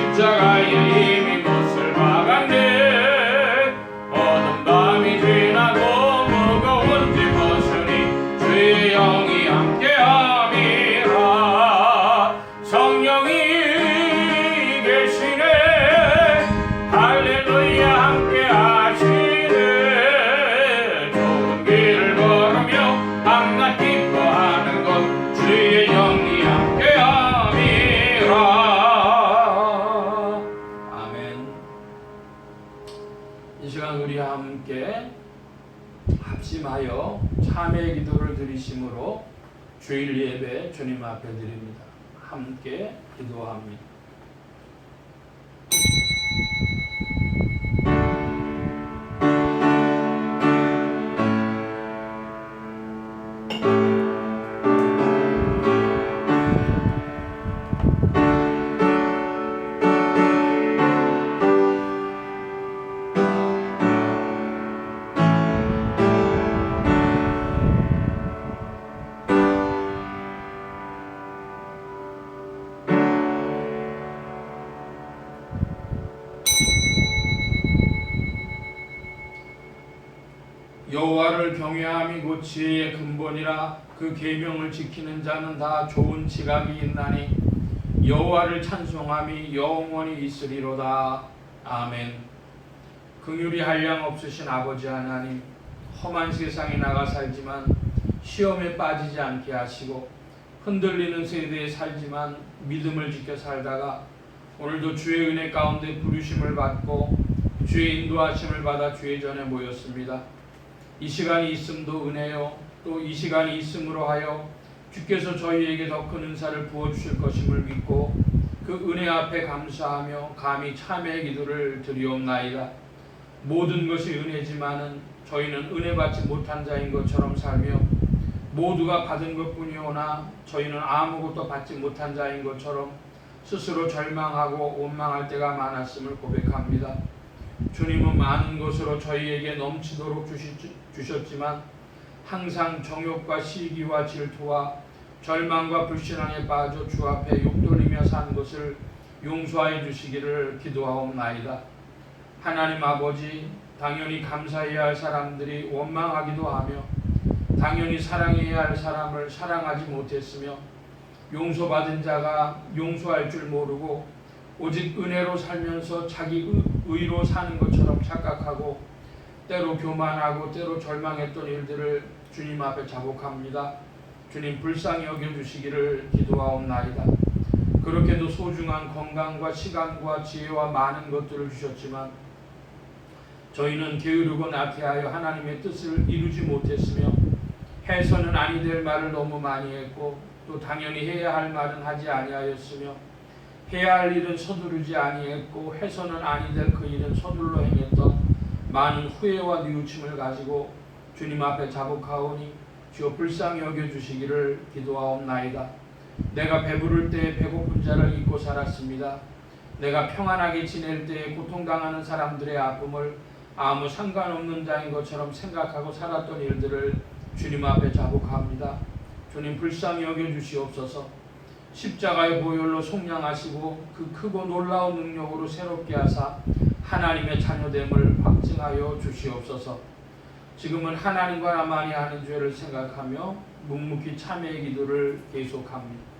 십자가에 이미 못을 박았네. 어두운 밤이 지나고 무거운 짐 벗으니 주의 영이 함께함이라. 성령이 계시네. 할렐루야 함께하시네. 좋은 길을 걸으며 밤낮 기뻐하는 것 주의 영이 함께함이라. 이 시간 우리 함께 합심하여 참회 기도를 드리심으로 주일 예배 주님 앞에 드립니다. 함께 기도합니다. 여호와를 경외함이 곧 지혜의 근본이라. 그 계명을 지키는 자는 다 좋은 지각이 있나니 여호와를 찬송함이 영원히 있으리로다. 아멘. 긍휼이 한량 없으신 아버지 하나님, 험한 세상에 나가 살지만 시험에 빠지지 않게 하시고 흔들리는 세대에 살지만 믿음을 지켜 살다가 오늘도 주의 은혜 가운데 부르심을 받고 주의 인도하심을 받아 주의 전에 모였습니다. 이 시간이 있음도 은혜요, 또 이 시간이 있음으로 하여 주께서 저희에게 더 큰 은사를 부어주실 것임을 믿고 그 은혜 앞에 감사하며 감히 참회의 기도를 드리옵나이다. 모든 것이 은혜지만은 저희는 은혜 받지 못한 자인 것처럼 살며 모두가 받은 것뿐이오나 저희는 아무것도 받지 못한 자인 것처럼 스스로 절망하고 원망할 때가 많았음을 고백합니다. 주님은 많은 것으로 저희에게 넘치도록 주셨지만 항상 정욕과 시기와 질투와 절망과 불신앙에 빠져 주 앞에 욕돌리며 산 것을 용서하여 주시기를 기도하옵나이다. 하나님 아버지, 당연히 감사해야 할 사람들이 원망하기도 하며 당연히 사랑해야 할 사람을 사랑하지 못했으며 용서받은 자가 용서할 줄 모르고 오직 은혜로 살면서 자기 의로 사는 것처럼 착각하고 때로 교만하고 때로 절망했던 일들을 주님 앞에 자복합니다. 주님 불쌍히 여겨주시기를 기도하옵나이다. 그렇게도 소중한 건강과 시간과 지혜와 많은 것들을 주셨지만 저희는 게으르고 나태하여 하나님의 뜻을 이루지 못했으며 해서는 아니 될 말을 너무 많이 했고 또 당연히 해야 할 말은 하지 아니하였으며 해야 할 일은 서두르지 아니했고 해서는 아니 될 그 일은 서둘러 행했던 많은 후회와 뉘우침을 가지고 주님 앞에 자복하오니 주여 불쌍히 여겨주시기를 기도하옵나이다. 내가 배부를 때 배고픈 자를 잊고 살았습니다. 내가 평안하게 지낼 때 고통당하는 사람들의 아픔을 아무 상관없는 자인 것처럼 생각하고 살았던 일들을 주님 앞에 자복합니다. 주님 불쌍히 여겨주시옵소서. 십자가의 보혈로 속량하시고 그 크고 놀라운 능력으로 새롭게 하사 하나님의 자녀됨을 확증하여 주시옵소서. 지금은 하나님과 나만이 하는 죄를 생각하며 묵묵히 참회의 기도를 계속합니다.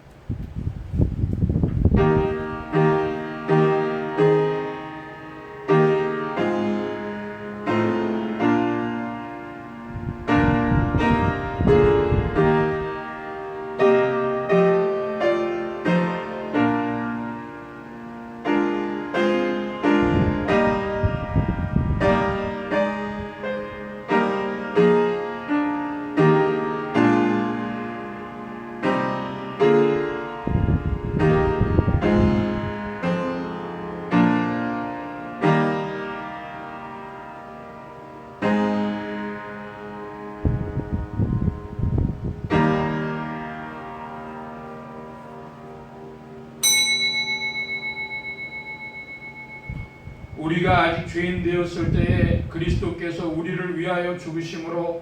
우리가 아직 죄인 되었을 때에 그리스도께서 우리를 위하여 죽으심으로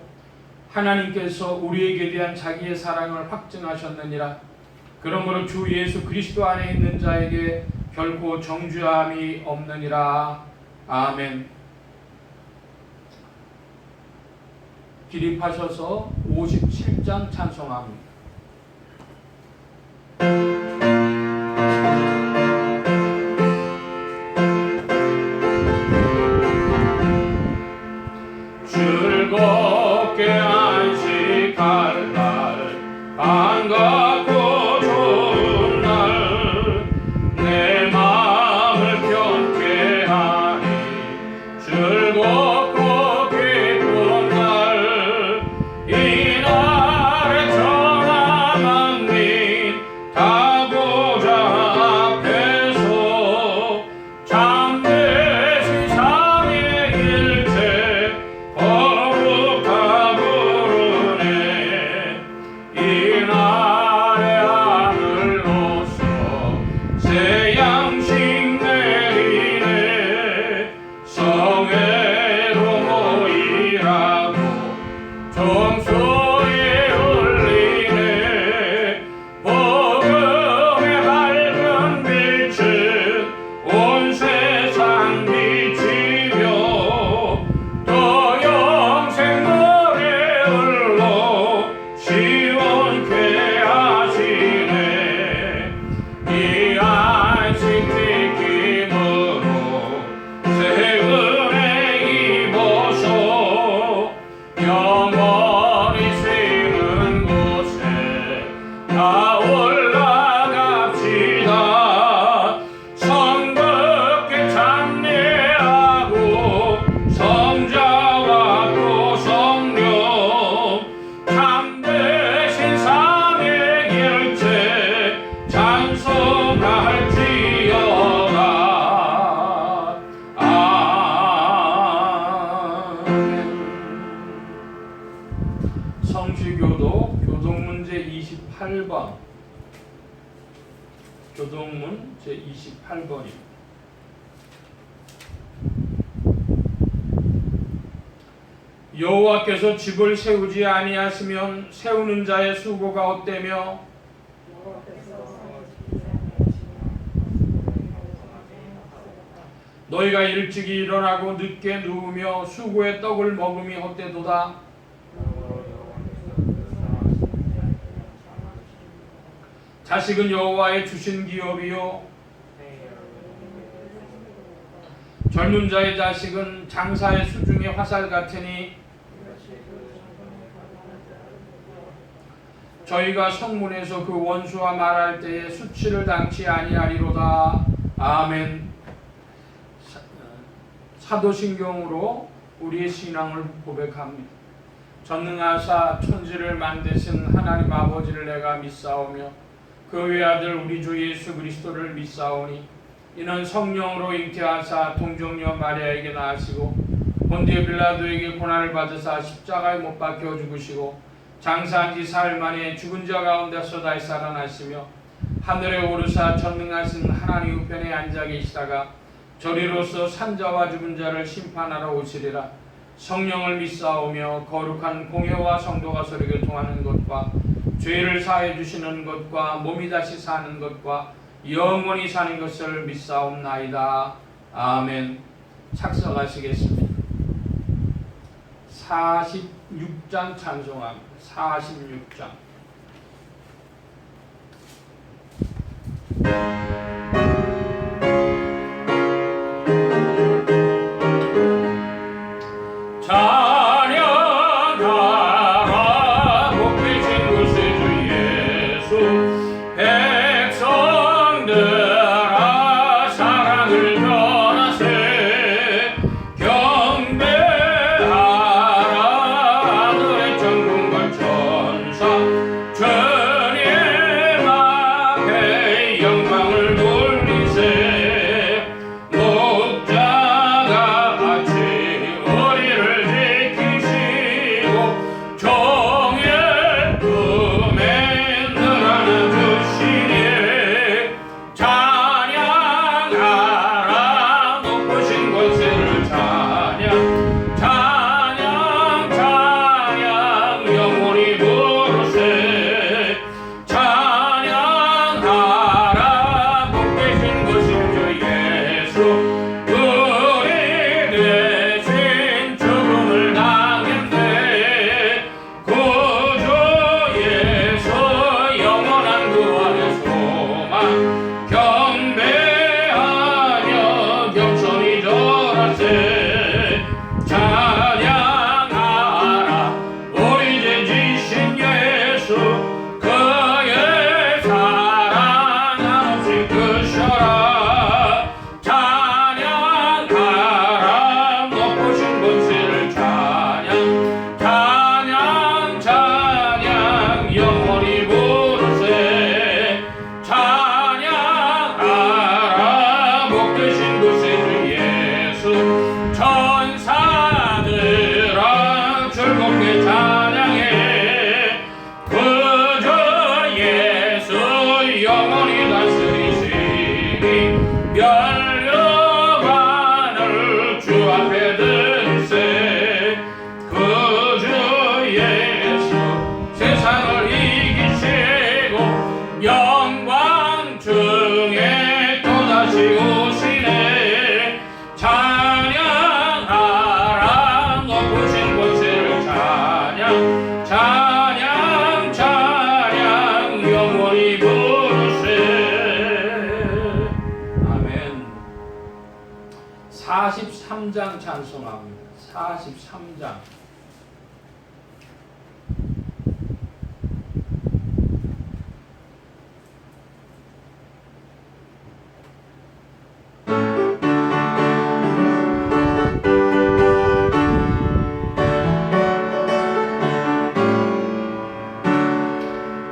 하나님께서 우리에게 대한 자기의 사랑을 확증하셨느니라. 그러므로 주 예수 그리스도 안에 있는 자에게 결코 정죄함이 없느니라. 아멘. 기립하셔서 57장 찬송합니다. 즐겁게 안식할 날, 반갑고 좋은 날, 내 마음을 편케 하니 즐겁고 기쁜 날, 이 날에 전하 만민 다보좌 앞에서 참되신 삼위일체 거룩하 부르네. 이 날에 하늘로서 새 양식 내리네. 성회로 모이라고 정소에 울리네. 복음의 밝은 빛은 온 세상 비치며 또 영생 노래 흘러 시원케 하시네. 이 안식 지킴으로 새 은혜 입어서 영원히 쉬는 곳에 다 올라갑시다. 성급게 찬미하고 성자와 또 성령 참되신 삼위일체 찬송할지어다. 아멘. 성시교도 교동문 제28번, 교동문 제28번입니다. 여호와께서 집을 세우지 아니하시면 세우는 자의 수고가 헛되며 너희가 일찍이 일어나고 늦게 누우며 수고의 떡을 먹음이 헛되도다. 자식은 여호와의 주신 기업이요 젊은 자의 자식은 장사의 수중의 화살 같으니 저희가 성문에서 그 원수와 말할 때에 수치를 당치 아니하리로다. 아멘. 사도신경으로 우리의 신앙을 고백합니다. 전능하사 천지를 만드신 하나님 아버지를 내가 믿사오며 그 외아들 우리 주 예수 그리스도를 믿사오니 이는 성령으로 잉태하사 동정녀 마리아에게 낳으시고 본디오 빌라도에게 고난을 받으사 십자가에 못 박혀 죽으시고 장사한 지 사흘 만에 죽은 자 가운데서 다시 살아나시며 하늘에 오르사 전능하신 하나님 우편에 앉아 계시다가 저리로서 산자와 죽은 자를 심판하러 오시리라. 성령을 믿사오며 거룩한 공회와 성도가 서로 교통하는 것과 죄를 사해 주시는 것과 몸이 다시 사는 것과 영원히 사는 것을 믿사옵나이다. 아멘. 착석하시겠습니다. 46장 찬송합니다. 46장. 찬양하라 복되신 구세주 예수 백성들아 사랑을 전하세 경배하라 하늘의 천군과 천사 주님 앞에 영광을 되신 구세주 예수 천사들아 즐겁게 찬양해 그저 예수 영원히 다스리시니 멸류관을 주 앞에 들세 그저 예수 세상을 이기시고 영광 중에 또다시 오시네 찬양하라 높으신 권세를 찬양 찬양 찬양 영원히 부르세 아멘. 43장 찬송합니다. 43장.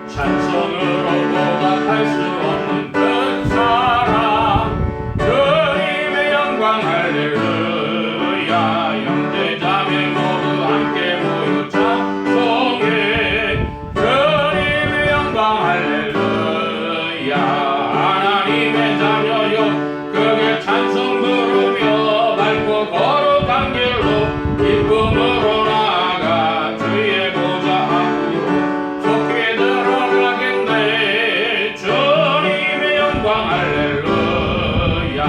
찬송으로 보답할 수 없는 큰 사랑 주님의 영광 할렐루야 형제자매 모두 함께 모여 찬송해 주님의 영광 할렐루야 하나님의 자녀여 크게 찬송 부르며 밝고 거룩한 길로 기쁨으로 나아가 주의 보좌 앞으로 속히 들어가겠네 주님의 영광 할렐루야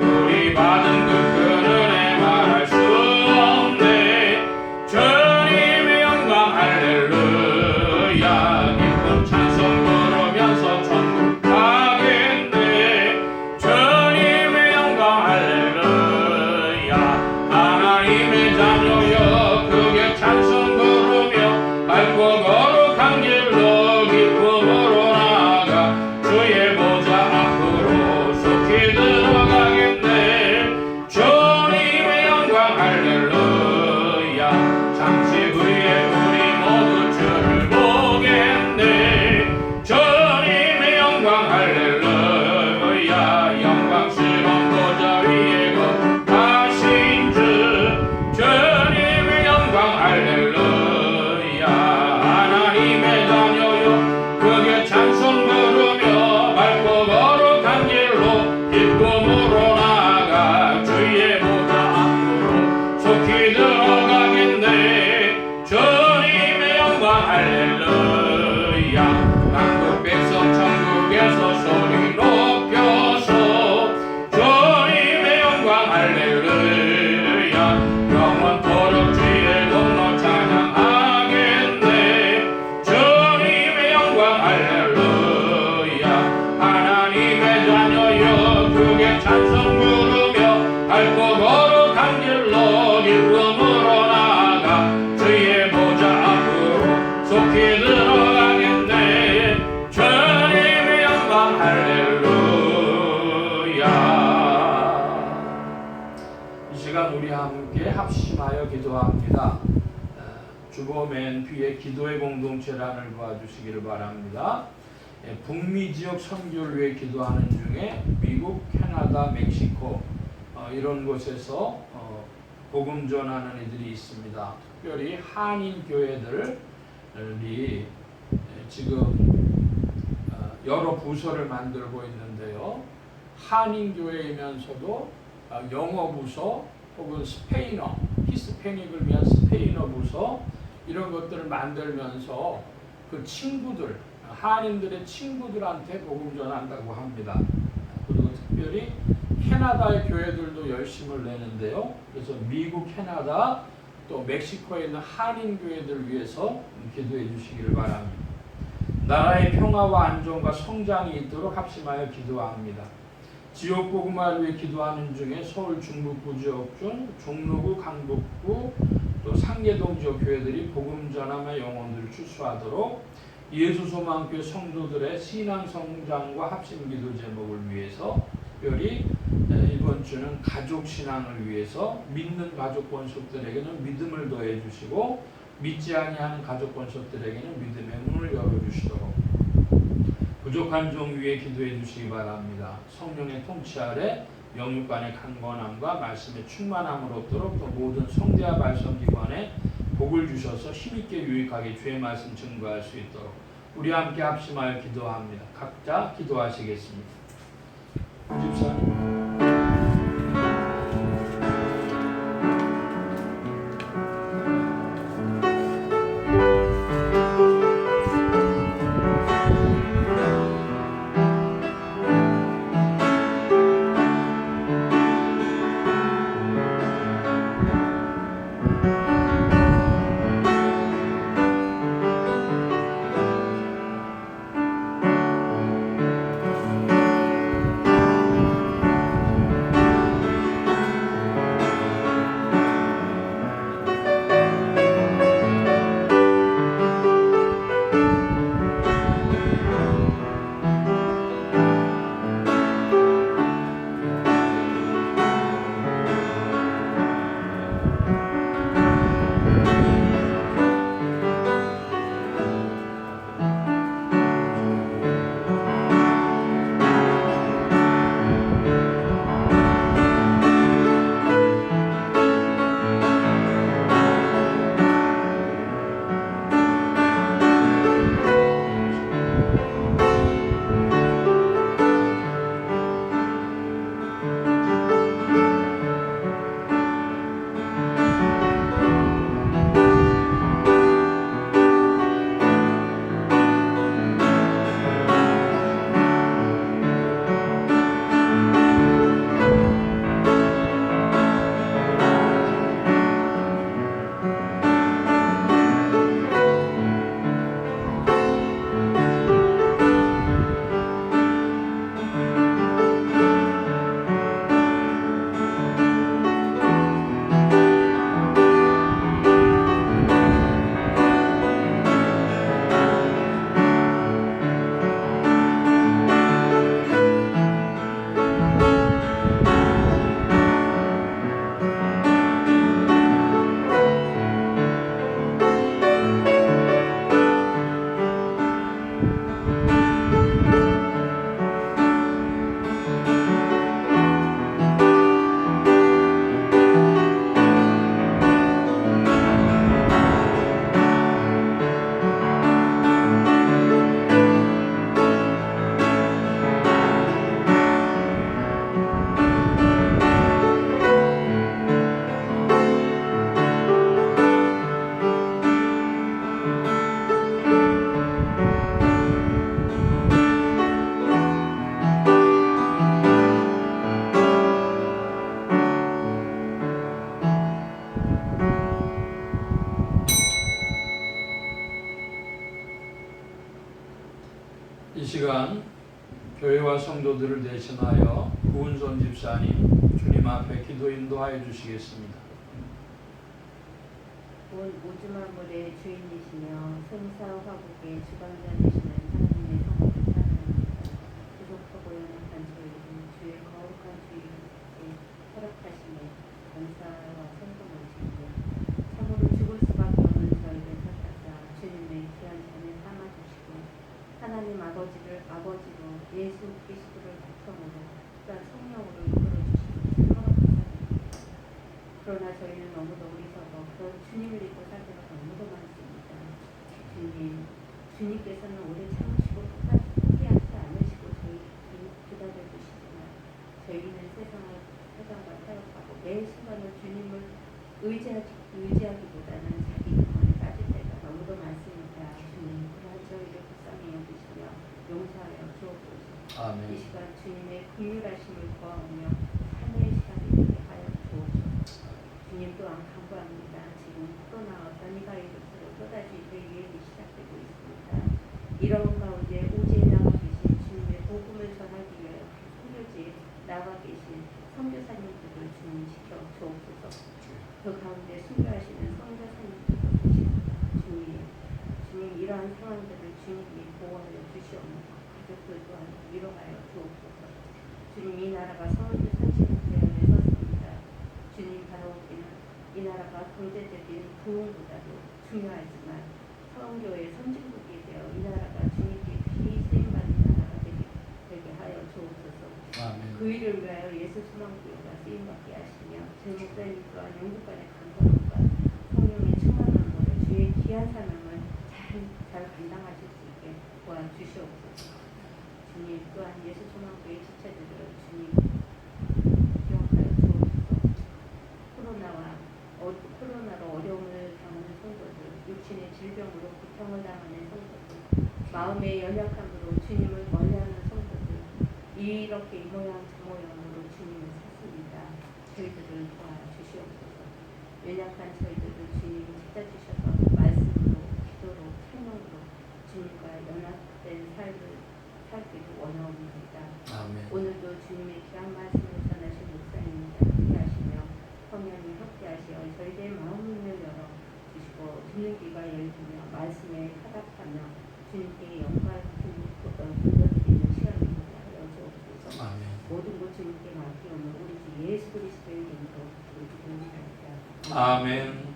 우리 받은 그 큰 은혜 말할 수 없네 주님의 영광 할렐루야 기쁜 찬송 부르면서 천국 가겠네 주님의 영광 할렐루야 하나님의 자녀여 크게 찬송 부르며 밝고 거룩한 길로 기쁨으로 나아가 주의 보좌 앞으로 속히 들어가겠네 주님의 영광 할렐루야 잠시 후에 우리 모두 주를 보겠네 주님의 영광 할렐루야 영광스러운 보좌 위에 거하신 주 주님의 영광 할렐루야 하나님의 자녀여 크게 찬송 부르며 밝고 거룩한 길로 기쁨으로 나아가 주의 보좌 앞으로 속히 들어가겠네 주님의 영광 할렐루야 만국 백성 천국에서 소리 높여서 주님의 영광 할렐루야 영원토록 주의 공로 찬양하겠네 주님의 영광 할렐루야 하나님의 자녀여 크게 찬송 부르며 밝고 거룩한 길로 기쁨으로 나아가 주의 보좌 앞으로 속히 들어가겠네 주님의 영광 할렐루야. 이 시간 우리 함께 합심하여 기도합니다. 주보 맨 뒤에 기도의 공동체란을 도와주시기를 바랍니다. 북미 지역 선교를 위해 기도하는 중에 미국, 캐나다, 멕시코 이런 곳에서 복음 전하는 이들이 있습니다. 특별히 한인 교회들이 지금 여러 부서를 만들고 있는데요. 한인 교회이면서도 영어 부서 혹은 스페인어, 히스패닉을 위한 스페인어 부서 이런 것들을 만들면서 그 친구들, 한인들의 친구들한테 복음 전한다고 합니다. 그리고 특별히 캐나다의 교회들도 열심을 내는데요. 그래서 미국, 캐나다 또 멕시코에 있는 한인 교회들을 위해서 기도해 주시기를 바랍니다. 나라의 평화와 안정과 성장이 있도록 합심하여 기도합니다. 지역 복음화를 위해 기도하는 중에 서울 중북부 지역 중 종로구, 강북구 또 상계동 지역 교회들이 복음 전함의 영혼들을 출소하도록 예수소망교회 성도들의 신앙 성장과 합심 기도 제목을 위해서 특별히 이번 주는 가족 신앙을 위해서 믿는 가족 권속들에게는 믿음을 더해 주시고 믿지 아니하는 가족 권속들에게는 믿음의 문을 열어 주시도록 부족한 종 위에 기도해 주시기 바랍니다. 성령의 통치 아래 영육간의 강건함과 말씀의 충만함을 얻도록 또 모든 성대와 발성기관에 복을 주셔서 힘있게 유익하게 주의 말씀 증거할 수 있도록 우리 함께 합심하여 기도합니다. 각자 기도하시겠습니다. 집사님. 이 시간 교회와 성도들을 대신하여 구은선 집사님 주님 앞에 기도 인도하여 주시겠습니다. 온 우주 만물의 주인이시며 생사 화복의 주관자 되시는 하나님의 성부를 찬양합니다. 부족하고 연약한 저희를 주의 거룩한 주의에 허락하시며 감사와 성공을 드리며 참으로 죽을 수밖에 없는 저희를 택하사 주님의 귀한 잔을 담아주시고 하나님 아버지로 예수 그리스도를 바탕으로 또한 성령으로 이끌어주시니 참으로 감사드립니다. 그러나 저희는 너무도 어리석어 그런 주님을 잊고 살 때가 너무도 많습니다. 주님께서는 오래 참으시고 포기하지 않으시고 저희 기다려 주시지만 저희는 세상과 타협하고 매 순간을 주님을 의지하기보다는 자기 경험에 빠질 때가 너무도 많습니다. 주님, 그러한 저희를 불쌍히 여기시며 용서하여 주옵소서. 아멘. 이 시간 주님의 긍휼하심을 구하오며 삶의 시간이 되게 하여 주옵소서. 주님 또한 간구합니다. 지금 코로나 어떤 이 바이러스로 또다시 저희 유행이 시작되고 있습니다. 이런 가운데 오지에 나와 계신 주님의 복음을 전하기 위하여 선교지에 나와 계신 선교사님들을 주님 지켜 주옵소서. 그 가운데 순교하시는 선교사님들도 계십니다. 주님 이러한 상황들을 주님이 보호하여 주시옵소서. 가족들 또한 위로하여 주옵소서. 주님 이 나라가 성원주 35년에 섰습니다. 주님 바라오기는 이 나라가 경제적인 부흥보다도 중요하지만 성교의 선진국이 되어 이 나라가 주님께 귀히 쓰임받는 나라가 되게 하여 주옵소서. 아멘. 그 일을 위하여 예수 소망 목사님과 쓰임받게 하시며 제 목사님 또한 영국간의 강건함과 성령의 충만함으로 주의 귀한 사명을 잘 감당하실 수 있게 도와주시옵소서. 주님 또한 예수 총학교의 지체들을 주님 기억하여 주옵소서. 코로나로 어려움을 당하는 성도들, 육신의 질병으로 고통을 당하는 성도들, 마음의 연약함으로 주님을 멀리하는 성도들, 이렇게 이 모양 저 모양으로 주님을 찾습니다. 저희들을 도와주시옵소서. 연약한 저희들을 주님이 찾아주셔서 말씀으로, 기도로, 생명으로 주님과 연합된 삶을 살기를 원하옵나이다. 아멘. 오늘도 주님의 귀한 말씀을 전하신 목사님과 함께하시며 성령이 함께하시어 저희들의 마음을 열어 주시고 듣는 귀가 열리며 말씀에 타락하며 주님께 영광을 돌려드리는 시간이 되게 하여 주옵소서. 아멘. 모든 것 주님께 맡기오며 우리 주 예수 그리스도의 이름으로 기도드립니다. 아멘.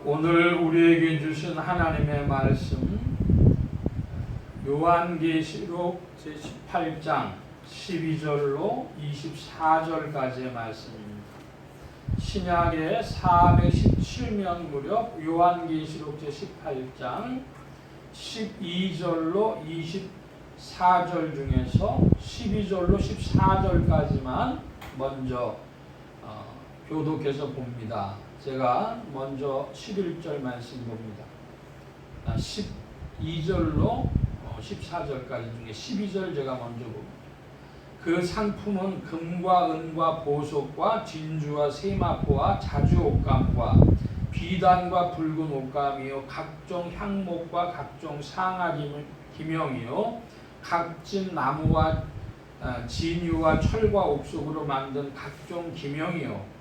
오늘 우리에게 주신 하나님의 말씀 요한계시록 제18장 12절로 24절까지의 말씀입니다. 신약의 417년 무렵 요한계시록 제18장 12절로 24절 중에서 12절로 14절까지만 먼저 교독해서 봅니다. 제가 먼저 11절 말씀 봅니다. 12절로 14절까지 중에 12절 제가 먼저 봅니다. 그 상품은 금과 은과 보석과 진주와 세마포와 자주 옷감과 비단과 붉은 옷감이요 각종 향목과 각종 상아 기명이요 각진 나무와 진유와 철과 옥석으로 만든 각종 기명이요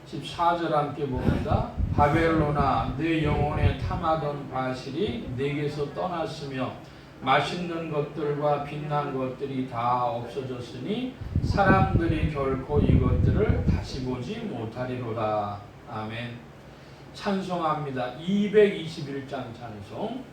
십 14절 함께 봅니다. 바벨로나 내 영혼에 탐하던 바실이 내게서 떠났으며 맛있는 것들과 빛난 것들이 다 없어졌으니 사람들이 결코 이것들을 다시 보지 못하리로다. 아멘. 찬송합니다. 221장 찬송.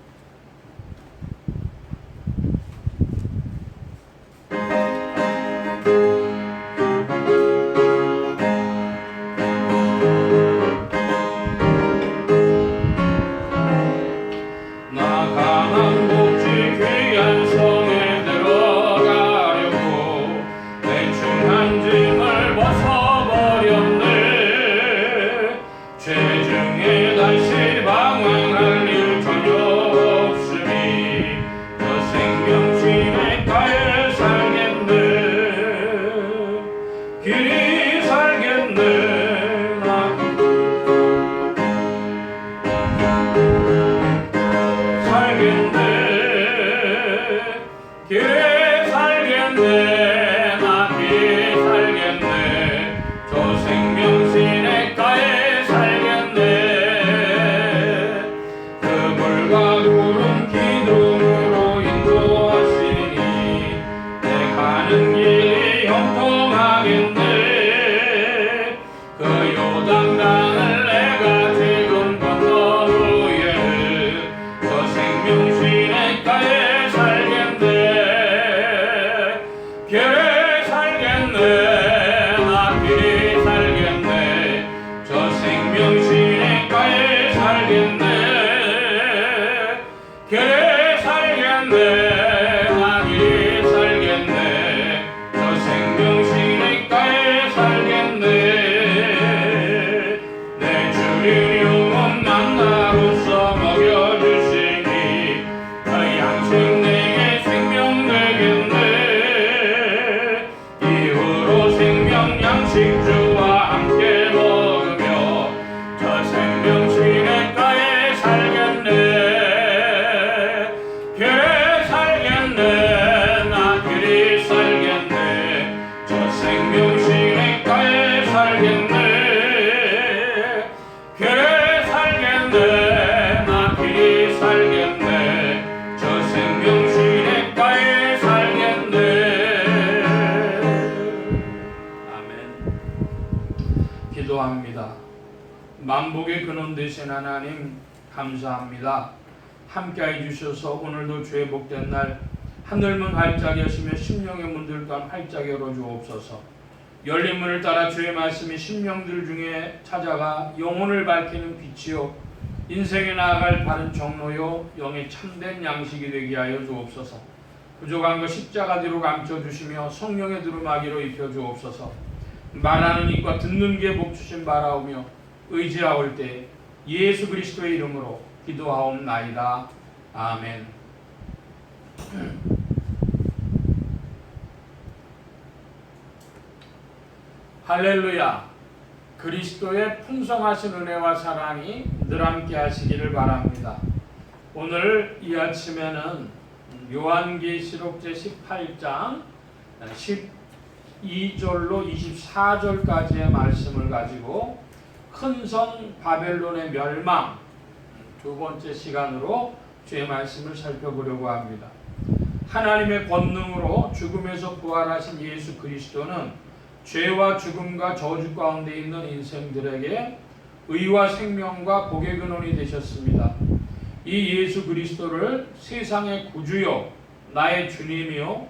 기도합니다. 만복의 근원 되신 하나님 감사합니다. 함께해 주셔서 오늘도 주의 복된 날 하늘문 활짝 여시며 심령의 문들 또한 활짝 열어 주옵소서. 열린 문을 따라 주의 말씀이 심령들 중에 찾아가 영혼을 밝히는 빛이요 인생에 나아갈 바른 정로요 영의 참된 양식이 되게 하여 주옵소서. 부족한 것 십자가 뒤로 감춰주시며 성령의 두루마기로 입혀주옵소서. 말하는 입과 듣는 귀에 복 주신 바라오며 의지하올 때 예수 그리스도의 이름으로 기도하옵나이다. 아멘. 할렐루야. 그리스도의 풍성하신 은혜와 사랑이 늘 함께 하시기를 바랍니다. 오늘 이 아침에는 요한계시록 제18장 12절로 24절까지의 말씀을 가지고 큰 성 바벨론의 멸망 두 번째 시간으로 주의 말씀을 살펴보려고 합니다. 하나님의 권능으로 죽음에서 부활하신 예수 그리스도는 죄와 죽음과 저주 가운데 있는 인생들에게 의와 생명과 복의 근원이 되셨습니다. 이 예수 그리스도를 세상의 구주요 나의 주님이요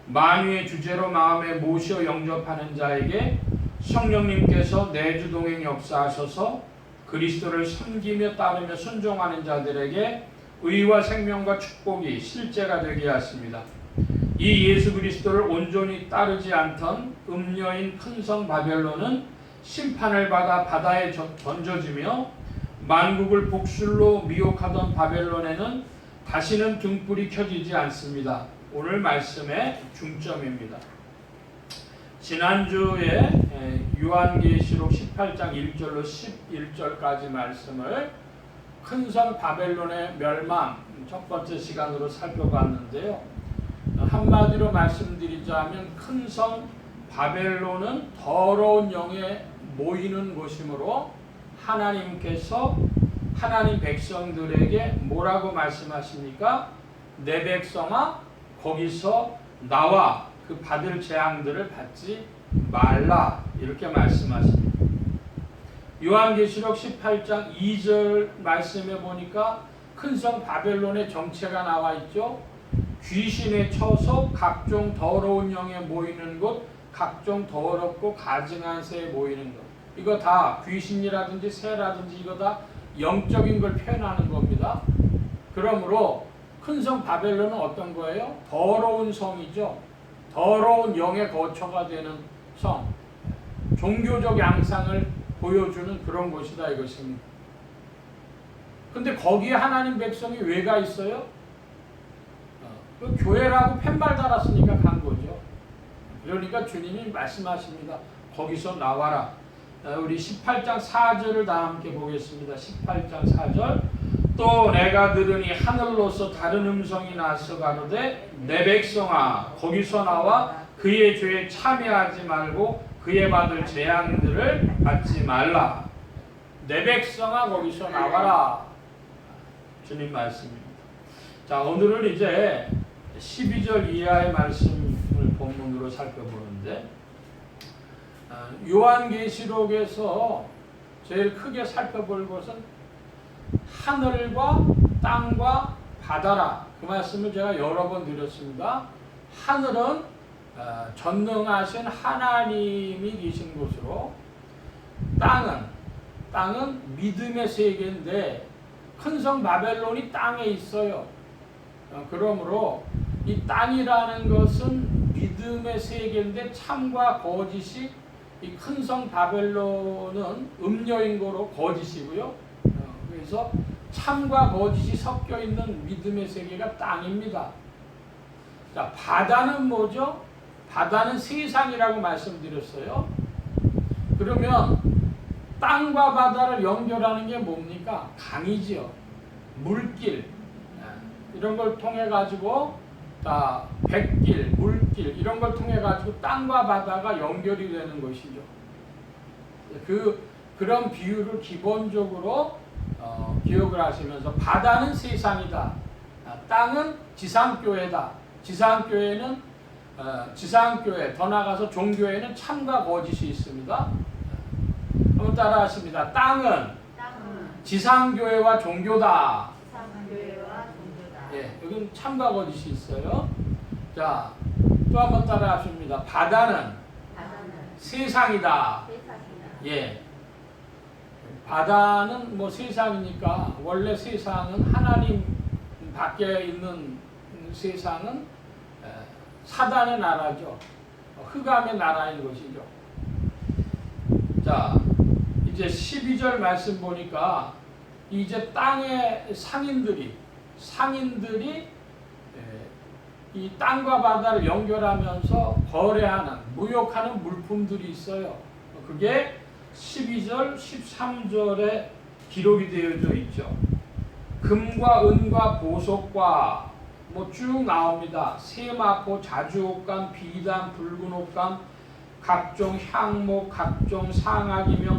만유의 주제로 마음에 모시어 영접하는 자에게 성령님께서 내주동행 역사하셔서 그리스도를 섬기며 따르며 순종하는 자들에게 의와 생명과 축복이 실제가 되게 하십니다. 이 예수 그리스도를 온전히 따르지 않던 음녀인 큰 성 바벨론은 심판을 받아 바다에 던져지며 만국을 복술로 미혹하던 바벨론에는 다시는 등불이 켜지지 않습니다. 오늘 말씀의 중점입니다. 지난주에 요한계시록 18장 1절로 11절까지 말씀을 큰 성 바벨론의 멸망 첫 번째 시간으로 살펴봤는데요. 한마디로 말씀드리자면 큰 성 바벨론은 더러운 영에 모이는 곳이므로 하나님께서 하나님 백성들에게 뭐라고 말씀하십니까? 내 백성아 거기서 나와 그 받을 재앙들을 받지 말라 이렇게 말씀하십니다. 요한계시록 18장 2절 말씀에 보니까 큰 성 바벨론의 정체가 나와 있죠. 귀신에 쳐서 각종 더러운 영에 모이는 곳, 각종 더럽고 가증한 새에 모이는 것. 이거 다 귀신이라든지 새라든지 이거 다 영적인 걸 표현하는 겁니다. 그러므로 큰 성 바벨론은 어떤 거예요? 더러운 성이죠. 더러운 영의 거처가 되는 성. 종교적 양상을 보여주는 그런 곳이다 이것입니다. 근데 거기에 하나님 백성이 왜 가 있어요? 그 교회라고 팻말 달았으니까 간 거죠. 그러니까 주님이 말씀하십니다. 거기서 나와라. 우리 18장 4절을 다 함께 보겠습니다. 18장 4절. 또 내가 들으니 하늘로서 다른 음성이 나서 가로되 내 백성아 거기서 나와 그의 죄에 참여하지 말고 그의 받을 재앙들을 받지 말라. 내 백성아 거기서 나와라. 주님 말씀입니다. 자, 오늘은 이제 12절 이하의 말씀을 본문으로 살펴보는데 요한계시록에서 제일 크게 살펴볼 것은 하늘과 땅과 바다라. 그 말씀을 제가 여러 번 드렸습니다. 하늘은 전능하신 하나님이 계신 곳으로 땅은 믿음의 세계인데 큰 성 바벨론이 땅에 있어요. 그러므로 이 땅이라는 것은 믿음의 세계인데 참과 거짓이 이 큰 성 바벨론은 음녀인 거로 거짓이고요. 그래서 참과 거짓이 섞여 있는 믿음의 세계가 땅입니다. 자, 바다는 뭐죠? 바다는 세상이라고 말씀드렸어요. 그러면 땅과 바다를 연결하는 게 뭡니까? 강이지요. 물길. 이런 걸 통해 가지고 백길, 물길 이런 걸 통해 가지고 땅과 바다가 연결이 되는 것이죠. 그런 비유를 기본적으로 기억을 하시면서 바다는 세상이다. 땅은 지상교회다. 지상교회는 지상교회 더 나아가서 종교에는 참과 거짓이 있습니다. 여러분 따라하십니다. 땅은 땅은 지상교회와 종교다. 지상교회와 종교다. 예, 여기는 참가 거짓이 있어요. 자, 또 한번 따라하십니다. 바다는 바다는 세상이다. 세상이다. 예. 바다는 뭐 세상이니까 원래 세상은 하나님 밖에 있는 세상은 사단의 나라죠. 흑암의 나라인 것이죠. 자, 이제 12절 말씀 보니까 이제 땅의 상인들이 이 땅과 바다를 연결하면서 거래하는 무역하는 물품들이 있어요. 그게 12절, 13절에 기록이 되어져 있죠. 금과 은과 보석과 뭐 쭉 나옵니다. 세마포, 자주옥감, 비단, 붉은 옷감, 각종 향목, 각종 상악이며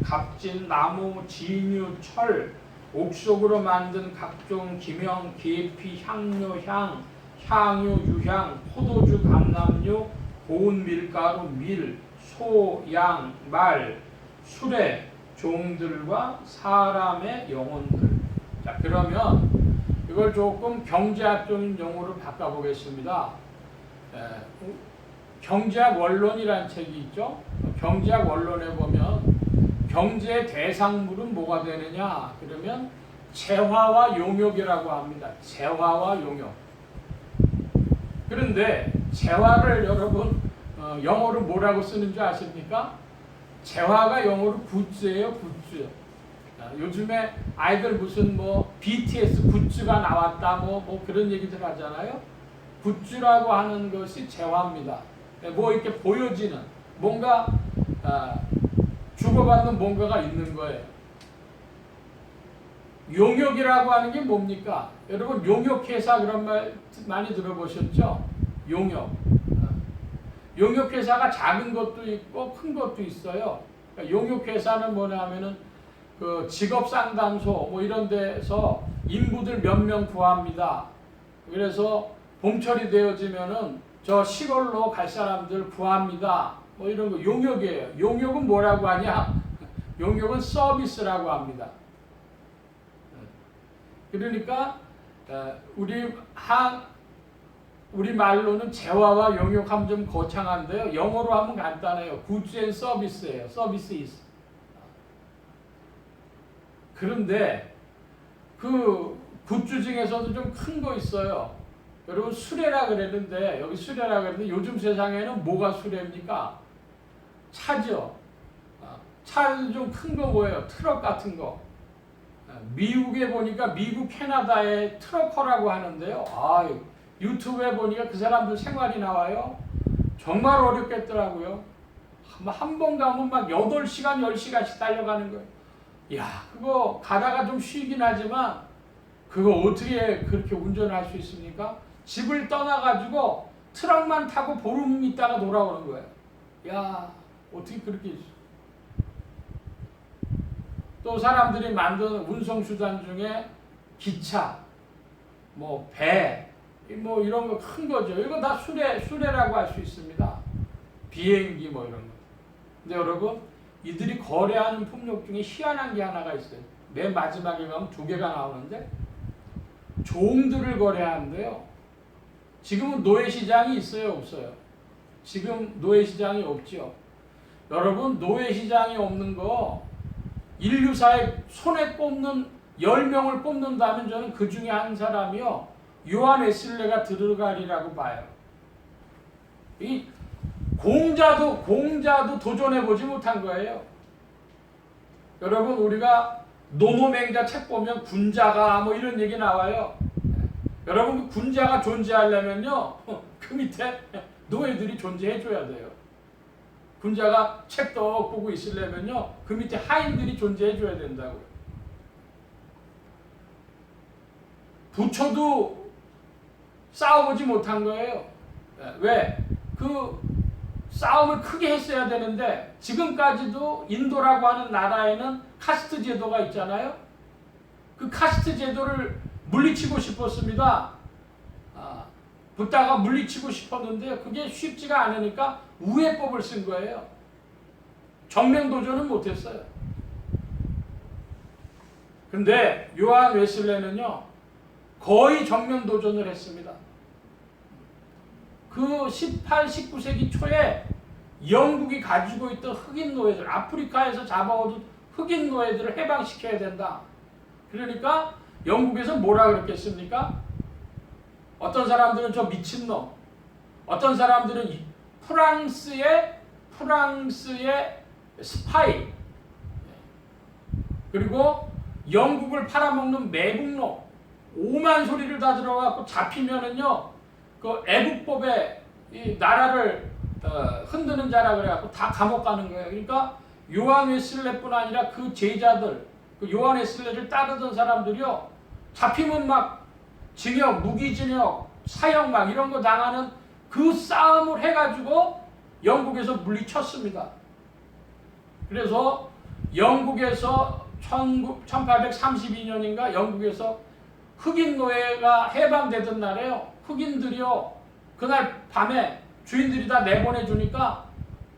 값진 나무, 진유, 철, 옥석으로 만든 각종 기명, 계피, 향료, 향유, 유향, 포도주, 감람류, 고운 밀가루, 밀, 소, 양, 말, 수레, 종들과 사람의 영혼들. 자, 그러면 이걸 조금 경제학적인 용어로 바꿔보겠습니다. 경제학 원론이라는 책이 있죠. 경제학 원론에 보면 경제의 대상물은 뭐가 되느냐? 그러면 재화와 용역이라고 합니다. 재화와 용역. 그런데 재화를 여러분 영어로 뭐라고 쓰는 줄 아십니까? 재화가 영어로 굿즈예요, 굿즈. 요즘에 아이들 무슨 뭐 BTS 굿즈가 나왔다 뭐 그런 얘기들 하잖아요. 굿즈라고 하는 것이 재화입니다. 뭐 이렇게 보여지는 뭔가 주고받는 뭔가가 있는 거예요. 용역이라고 하는 게 뭡니까? 여러분 용역회사 그런 말 많이 들어보셨죠? 용역. 용역회사가 작은 것도 있고 큰 것도 있어요. 그러니까 용역회사는 뭐냐면은 그 직업상담소 뭐 이런 데서 인부들 몇 명 구합니다. 그래서 봄철이 되어지면은 저 시골로 갈 사람들 구합니다. 뭐 이런 거 용역이에요. 용역은 뭐라고 하냐? 용역은 서비스라고 합니다. 그러니까 우리 말로는 재화와 용역하면 좀 거창한데요. 영어로 하면 간단해요. Goods and Service예요. Services. 그런데 그 굿즈 중에서도 좀 큰 거 있어요. 여러분 수레라 그랬는데 여기 수레라 그랬는데 요즘 세상에는 뭐가 수레입니까? 차죠. 차는 좀 큰 거 뭐예요? 트럭 같은 거. 미국에 보니까 미국 캐나다의 트럭커라고 하는데요. 유튜브에 보니까 그 사람들 생활이 나와요. 정말 어렵겠더라고요. 한 번 가면 막 8시간, 10시간씩 달려가는 거예요. 야, 그거 가다가 좀 쉬긴 하지만 그거 어떻게 그렇게 운전을 할 수 있습니까? 집을 떠나가지고 트럭만 타고 보름 있다가 돌아오는 거예요. 야, 어떻게 그렇게 있어? 또 사람들이 만든 운송수단 중에 기차, 뭐 배, 뭐 이런 거 큰 거죠. 이거 다 수레라고 할 수 있습니다. 비행기 뭐 이런 거. 근데 여러분, 이들이 거래하는 품목 중에 희한한 게 하나가 있어요. 맨 마지막에 가면 2개가 나오는데 종들을 거래하는데요. 지금은 노예시장이 있어요, 없어요? 지금 노예시장이 없죠. 여러분, 노예시장이 없는 거 인류사에 손에 꼽는 10명을 뽑는다면 저는 그 중에 한 사람이요. 요한 웨슬레가 들어가리라고 봐요. 이 공자도 도전해보지 못한 거예요. 여러분, 우리가 노노맹자 책 보면 군자가 뭐 이런 얘기 나와요. 여러분, 군자가 존재하려면요, 그 밑에 노예들이 존재해줘야 돼요. 군자가 책도 보고 있으려면요, 그 밑에 하인들이 존재해줘야 된다고요. 부처도 싸워보지 못한 거예요. 왜? 그 싸움을 크게 했어야 되는데 지금까지도 인도라고 하는 나라에는 카스트 제도가 있잖아요. 그 카스트 제도를 물리치고 싶었습니다. 붓다가 물리치고 싶었는데 그게 쉽지가 않으니까 우회법을 쓴 거예요. 정면 도전은 못했어요. 근데 요한 웨슬레는요 거의 정면 도전을 했습니다. 그 18, 19세기 초에 영국이 가지고 있던 흑인 노예들, 아프리카에서 잡아오던 흑인 노예들을 해방시켜야 된다. 그러니까 영국에서 뭐라 그랬겠습니까? 어떤 사람들은 저 미친놈, 어떤 사람들은 프랑스의 스파이, 그리고 영국을 팔아먹는 매국노, 오만 소리를 다 들어가고 잡히면은요 그 애국법에 이 나라를 흔드는 자라 그래갖고 다 감옥 가는 거예요. 그러니까 요한 웨슬레뿐 아니라 그 제자들, 그 요한 웨슬레를 따르던 사람들이요 잡히면 막 징역, 무기징역, 사형 막 이런 거 당하는 그 싸움을 해가지고 영국에서 물리쳤습니다. 그래서 영국에서 1832년인가 영국에서 흑인 노예가 해방되던 날에요. 흑인들이요 그날 밤에 주인들이 다 내보내주니까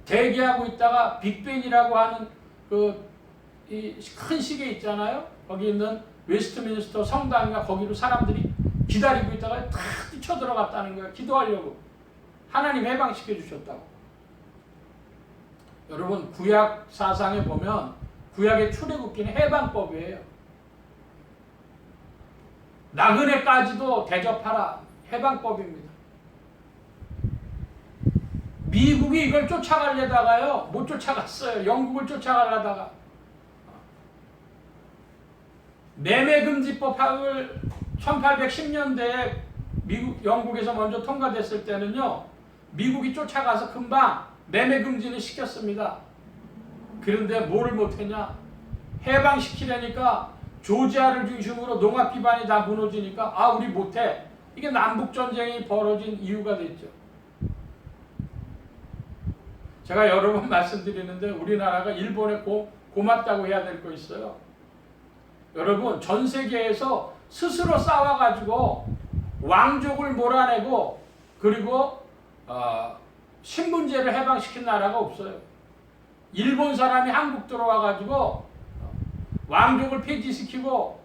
대기하고 있다가 빅벤이라고 하는 그 큰 시계 있잖아요. 거기 있는 웨스트민스터 성당인가 거기로 사람들이 기다리고 있다가 다 뛰쳐 들어갔다는 거예요. 기도하려고. 하나님 해방시켜 주셨다고. 여러분 구약 사상에 보면 구약의 출애굽기는 해방법이에요. 나그네까지도 대접하라. 해방법입니다. 미국이 이걸 쫓아가려다가요 못 쫓아갔어요. 영국을 쫓아가려다가 매매금지법을 1810년대에 영국에서 먼저 통과됐을 때는요 미국이 쫓아가서 금방 매매금지는 시켰습니다. 그런데 뭐를 못했냐? 해방시키려니까 조지아를 중심으로 농업 기반이 다 무너지니까 아 우리 못해. 이게 남북전쟁이 벌어진 이유가 됐죠. 제가 여러 번 말씀드리는데 우리나라가 일본에 고맙다고 해야 될 거 있어요. 여러분 전 세계에서 스스로 싸워가지고 왕족을 몰아내고 그리고 신분제를 해방시킨 나라가 없어요. 일본 사람이 한국 들어와가지고 왕족을 폐지시키고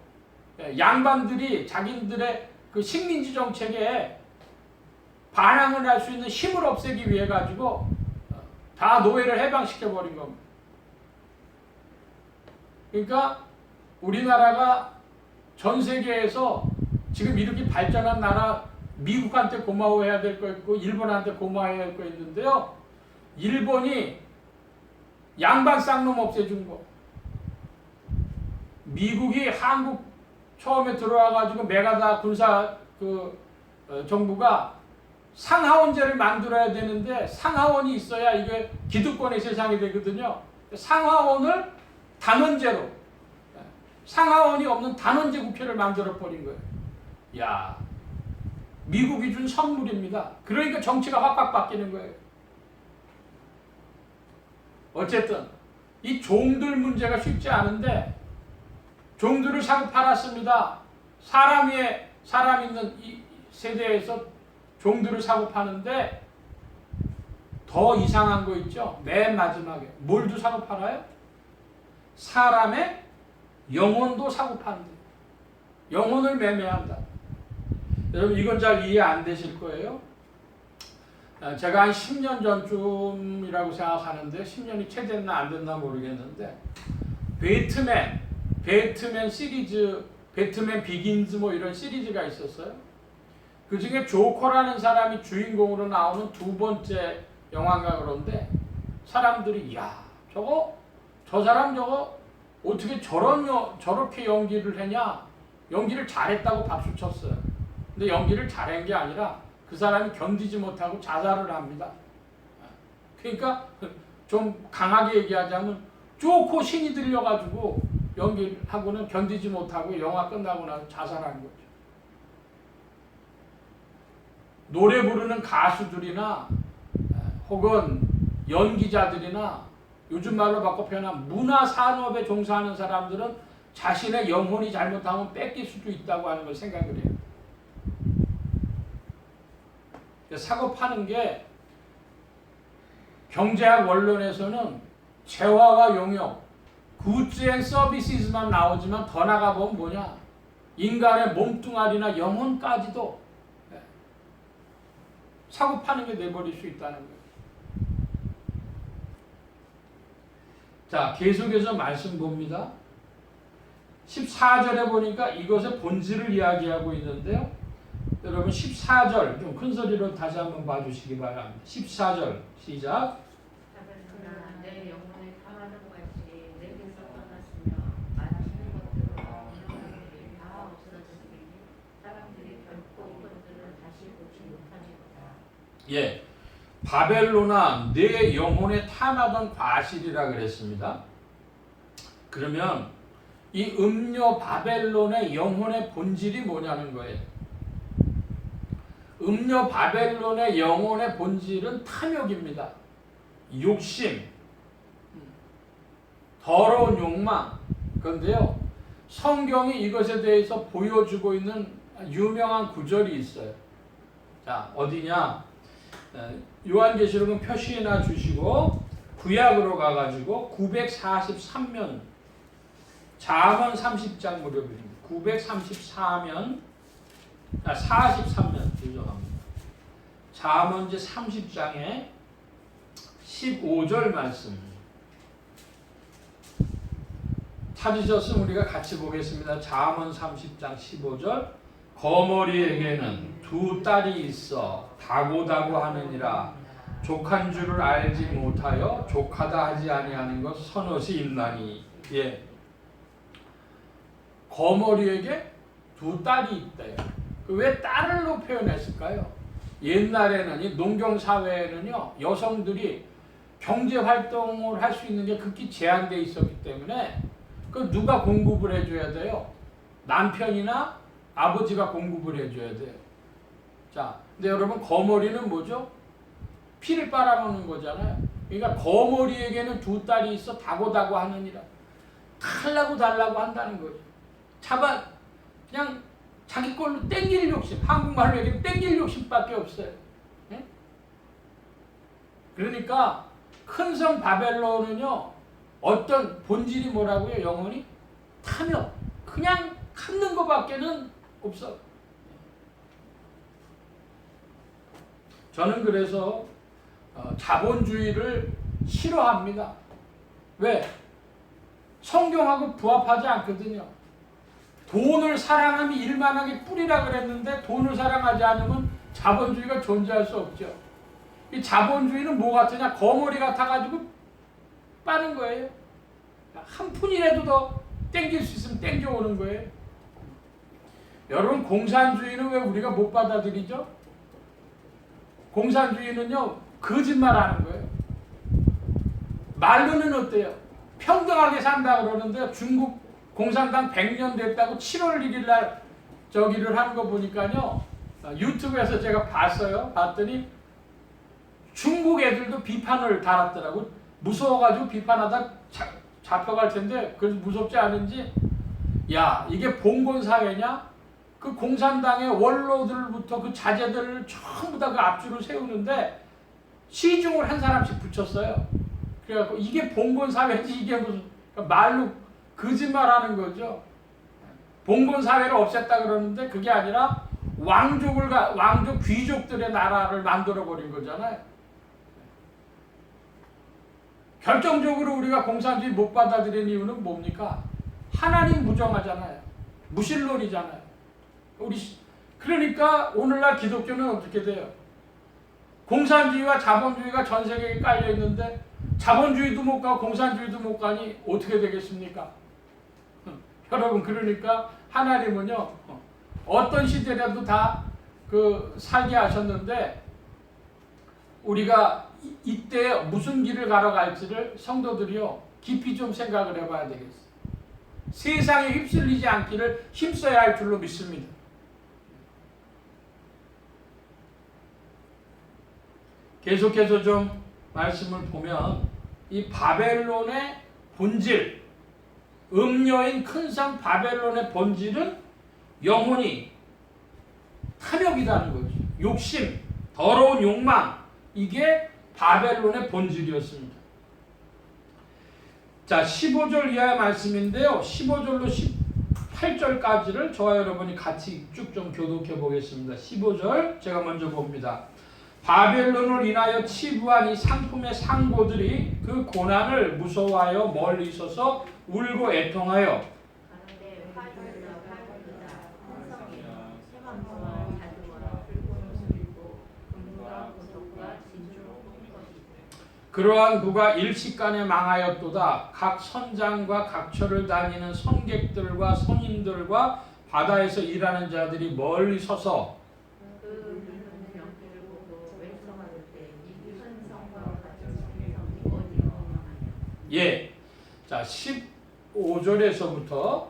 양반들이 자기들의 그 식민지 정책에 반항을 할 수 있는 힘을 없애기 위해 가지고 다 노예를 해방시켜 버린 겁니다. 그러니까 우리나라가 전 세계에서 지금 이렇게 발전한 나라 미국한테 고마워해야 될 거 있고 일본한테 고마워해야 할 거 있는데요. 일본이 양반 쌍놈 없애준 거. 미국이 한국 처음에 들어와가지고 메가다 군사 정부가 상하원제를 만들어야 되는데 상하원이 있어야 이게 기득권의 세상이 되거든요. 상하원을 단원제로 상하원이 없는 단원제 국회를 만들어 버린 거예요. 야, 미국이 준 선물입니다. 그러니까 정치가 확확 바뀌는 거예요. 어쨌든 이 종들 문제가 쉽지 않은데 종들을 사고 팔았습니다. 사람 있는 이 세대에서 종들을 사고 파는데 더 이상한 거 있죠. 맨 마지막에 뭘도 사고 팔아요? 사람의 영혼도 사고 파는데 영혼을 매매한다. 여러분 이건 잘 이해 안 되실 거예요. 제가 한 10년 전쯤이라고 생각하는데 10년이 채 됐나 안 됐나 모르겠는데 배트맨 시리즈, 배트맨 비긴즈 뭐 이런 시리즈가 있었어요. 그 중에 조커라는 사람이 주인공으로 나오는 두 번째 영화인가 그런데 사람들이 야 저 사람 어떻게 저렇게 연기를 하냐, 연기를 잘했다고 박수 쳤어요. 근데 연기를 잘한 게 아니라 그 사람이 견디지 못하고 자살을 합니다. 그러니까 좀 강하게 얘기하자면 조커 신이 들려가지고 연기하고는 견디지 못하고 영화 끝나고 나서 자살한 거죠. 노래 부르는 가수들이나 혹은 연기자들이나 요즘 말로 바꿔 표현하면 문화산업에 종사하는 사람들은 자신의 영혼이 잘못하면 뺏길 수도 있다고 하는 걸 생각을 해요. 사고 파는 게 경제학 원론에서는 재화와 용역, 굿즈 앤 서비스만 나오지만 더 나가보면 뭐냐? 인간의 몸뚱아리나 영혼까지도 사고 파는 게 돼버릴 수 있다는 거예요. 자, 계속해서 말씀 봅니다. 14절에 보니까 이것의 본질을 이야기하고 있는데요. 여러분 14절 좀 큰 소리로 다시 한번 봐주시기 바랍니다. 14절 시작. 그러나 내 영혼에 탐하는 것이 내게서 떠났으며 많은 것들로 인간들이 다 없어졌으니 사람들이 결코 이것들을 다시 보지 못하리로다. 예, 바벨론아 내 영혼에 탐하던 과실이라 그랬습니다. 그러면 이 음료 바벨론의 영혼의 본질이 뭐냐는 거예요. 음료 바벨론의 영혼의 본질은 탐욕입니다. 욕심, 더러운 욕망. 그런데요, 성경이 이것에 대해서 보여주고 있는 유명한 구절이 있어요. 자, 어디냐? 요한계시록은 표시해놔 주시고 구약으로 가가지고 943면 잠언 30장 무렵입니다. 943면 43면 죄송합니다. 잠언 제 30장에 15절 말씀 찾으셨으면 우리가 같이 보겠습니다. 잠언 30장 15절 거머리에게는 두 딸이 있어 다고다고 하느니라 족한 줄을 알지 못하여 족하다 하지 아니하는 것 선옷이 있나니. 예. 거머리에게 두 딸이 있대요. 왜 딸을로 표현했을까요? 옛날에는 이 농경 사회에는요 여성들이 경제 활동을 할 수 있는 게 극히 제한되어 있었기 때문에 그 누가 공급을 해줘야 돼요? 남편이나 아버지가 공급을 해줘야 돼요. 자, 근데 여러분 거머리는 뭐죠? 피를 빨아먹는 거잖아요. 그러니까 거머리에게는 두 딸이 있어 다고다고 하느니라. 달라고 달라고 한다는 거죠. 그냥 자기 걸로 땡길 욕심, 한국말로 얘기하면 땡길 욕심밖에 없어요. 예? 그러니까 큰 성 바벨론은요 어떤 본질이 뭐라고요? 영혼이 탐욕, 그냥 탐는 것밖에는 없어. 저는 그래서 자본주의를 싫어합니다. 왜? 성경하고 부합하지 않거든요. 돈을 사랑하면 일만하게 뿌리라 그랬는데 돈을 사랑하지 않으면 자본주의가 존재할 수 없죠. 이 자본주의는 뭐 같으냐? 거머리 같아가지고 빠는 거예요. 한 푼이라도 더 땡길 수 있으면 땡겨오는 거예요. 여러분 공산주의는 왜 우리가 못 받아들이죠? 공산주의는요 거짓말하는 거예요. 말로는 어때요? 평등하게 산다 그러는데 중국 공산당 100년 됐다고 7월 1일 날 저기를 하는 거 보니까요 유튜브에서 제가 봤더니 중국 애들도 비판을 달았더라고. 무서워가지고 비판하다 잡혀갈 텐데 그래서 무섭지 않은지 야 이게 봉건사회냐? 그 공산당의 원로들부터 그 자제들을 전부 다 그 앞줄을 세우는데 시중을 한 사람씩 붙였어요. 그래갖고 이게 봉건사회지 이게 무슨 말로 거짓말하는 거죠. 봉건사회를 없앴다 그러는데 그게 아니라 왕족 귀족들의 나라를 만들어 버린 거잖아요. 결정적으로 우리가 공산주의 못 받아들이는 이유는 뭡니까? 하나님 부정하잖아요. 무신론이잖아요. 그러니까 오늘날 기독교는 어떻게 돼요? 공산주의와 자본주의가 전 세계에 깔려 있는데 자본주의도 못 가고 공산주의도 못 가니 어떻게 되겠습니까? 여러분 그러니까 하나님은요 어떤 시대라도 다 살게 하셨는데 우리가 이때 무슨 길을 걸어갈지를 성도들이요 깊이 좀 생각을 해봐야 되겠어요. 세상에 휩쓸리지 않기를 힘써야 할 줄로 믿습니다. 계속해서 좀 말씀을 보면 이 바벨론의 본질, 음녀인 큰 성 바벨론의 본질은 영혼이 탐욕이라는 거죠. 욕심, 더러운 욕망, 이게 바벨론의 본질이었습니다. 자, 15절 이하의 말씀인데요. 15절로 18절까지를 저와 여러분이 같이 쭉 좀 교독해 보겠습니다. 15절 제가 먼저 봅니다. 바벨론을 인하여 치부한 이 상품의 상고들이 그 고난을 무서워하여 멀리 있어서 울고 애통하여 그러한 부가 일시간에 망하였도다. 각 선장과 각처를 다니는 선객들과 선인들과 바다에서 일하는 자들이 멀리 서서 예, 자 15절에서부터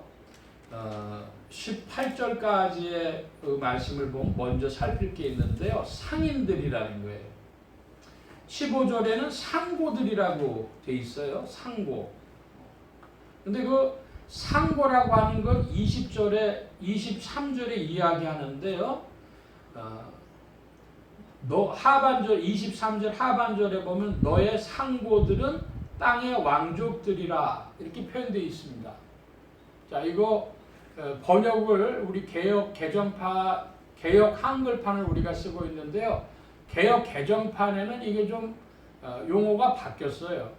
18절까지의 그 말씀을 보면 먼저 살필 게 있는데요. 상인들이라는 거예요. 15절에는 상고들이라고 돼 있어요. 상고. 근데 그 상고라고 하는 건 20절에 23절에 이야기하는데요. 너 하반절 23절 하반절에 보면 너의 상고들은 땅의 왕족들이라 이렇게 표현되어 있습니다. 자, 이거 번역을 우리 개역 한글판을 우리가 쓰고 있는데요. 개역 개정판에는 이게 좀 용어가 바뀌었어요.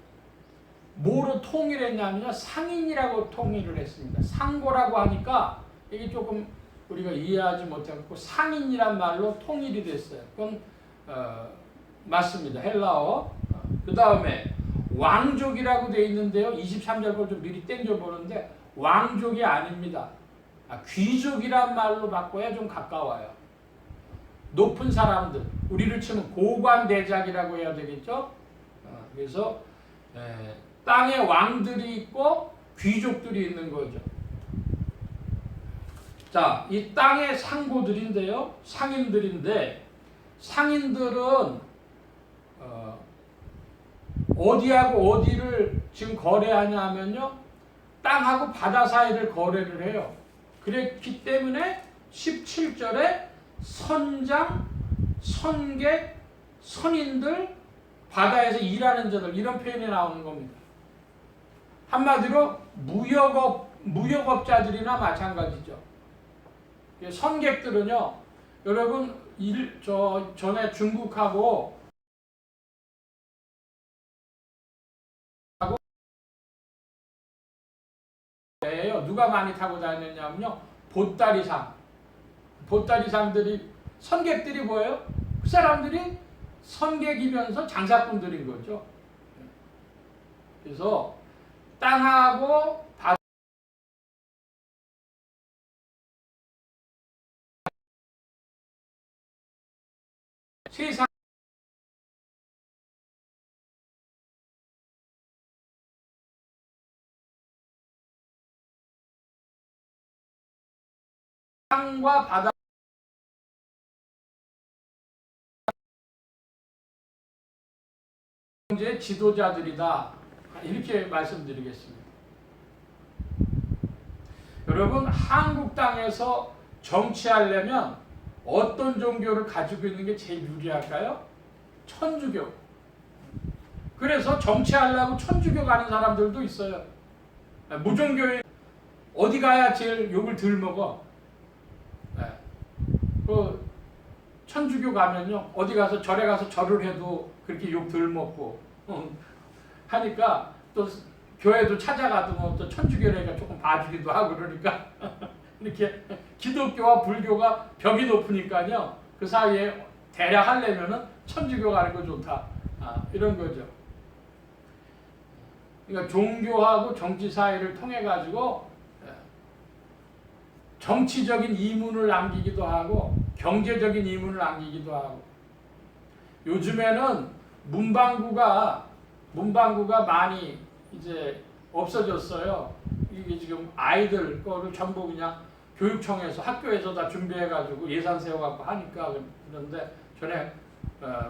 뭐로 통일했냐면요, 상인이라고 통일을 했습니다. 상고라고 하니까 이게 조금 우리가 이해하지 못했고 상인이란 말로 통일이 됐어요. 그건 맞습니다. 헬라어. 그 다음에 왕족이라고 되어 있는데요. 23절 걸 좀 미리 땡겨 보는데 왕족이 아닙니다. 귀족이란 말로 바꿔야 좀 가까워요. 높은 사람들, 우리를 치면 고관대작이라고 해야 되겠죠. 그래서 땅에 왕들이 있고 귀족들이 있는 거죠. 자, 이 땅의 상고들인데요, 상인들인데 상인들은 어디하고 어디를 지금 거래하냐 하면요, 땅하고 바다 사이를 거래를 해요. 그랬기 때문에 17절에 선장, 선객, 선인들, 바다에서 일하는 자들 이런 표현이 나오는 겁니다. 한마디로 무역업자들이나 마찬가지죠. 선객들은요, 여러분 전에 중국하고 누가 많이 타고 다녔냐면요, 보따리상들이 선객들이 뭐예요? 그 사람들이 선객이면서 장사꾼들인 거죠. 그래서 땅하고 바다 세상 땅과 바다 경제 지도자들이다. 이렇게 말씀드리겠습니다. 여러분, 한국 땅에서 정치하려면 어떤 종교를 가지고 있는 게 제일 유리할까요? 천주교. 그래서 정치하려고 천주교 가는 사람들도 있어요. 무종교인 어디 가야 제일 욕을 덜 먹어? 그 천주교 가면요, 어디 가서 절에 가서 절을 해도 그렇게 욕 덜 먹고 하니까 또 교회도 찾아가도 또 천주교라니까 조금 봐주기도 하고 그러니까 이렇게 기독교와 불교가 벽이 높으니까요, 그 사이에 대략 하려면은 천주교 가는 거 좋다, 이런 거죠. 그러니까 종교하고 정치 사이를 통해 가지고 정치적인 이문을 남기기도 하고 경제적인 이문을 남기기도 하고, 요즘에는 문방구가 많이 이제 없어졌어요. 이게 지금 아이들 거를 전부 그냥 교육청에서 학교에서 다 준비해가지고 예산 세워갖고 하니까. 그런데 전에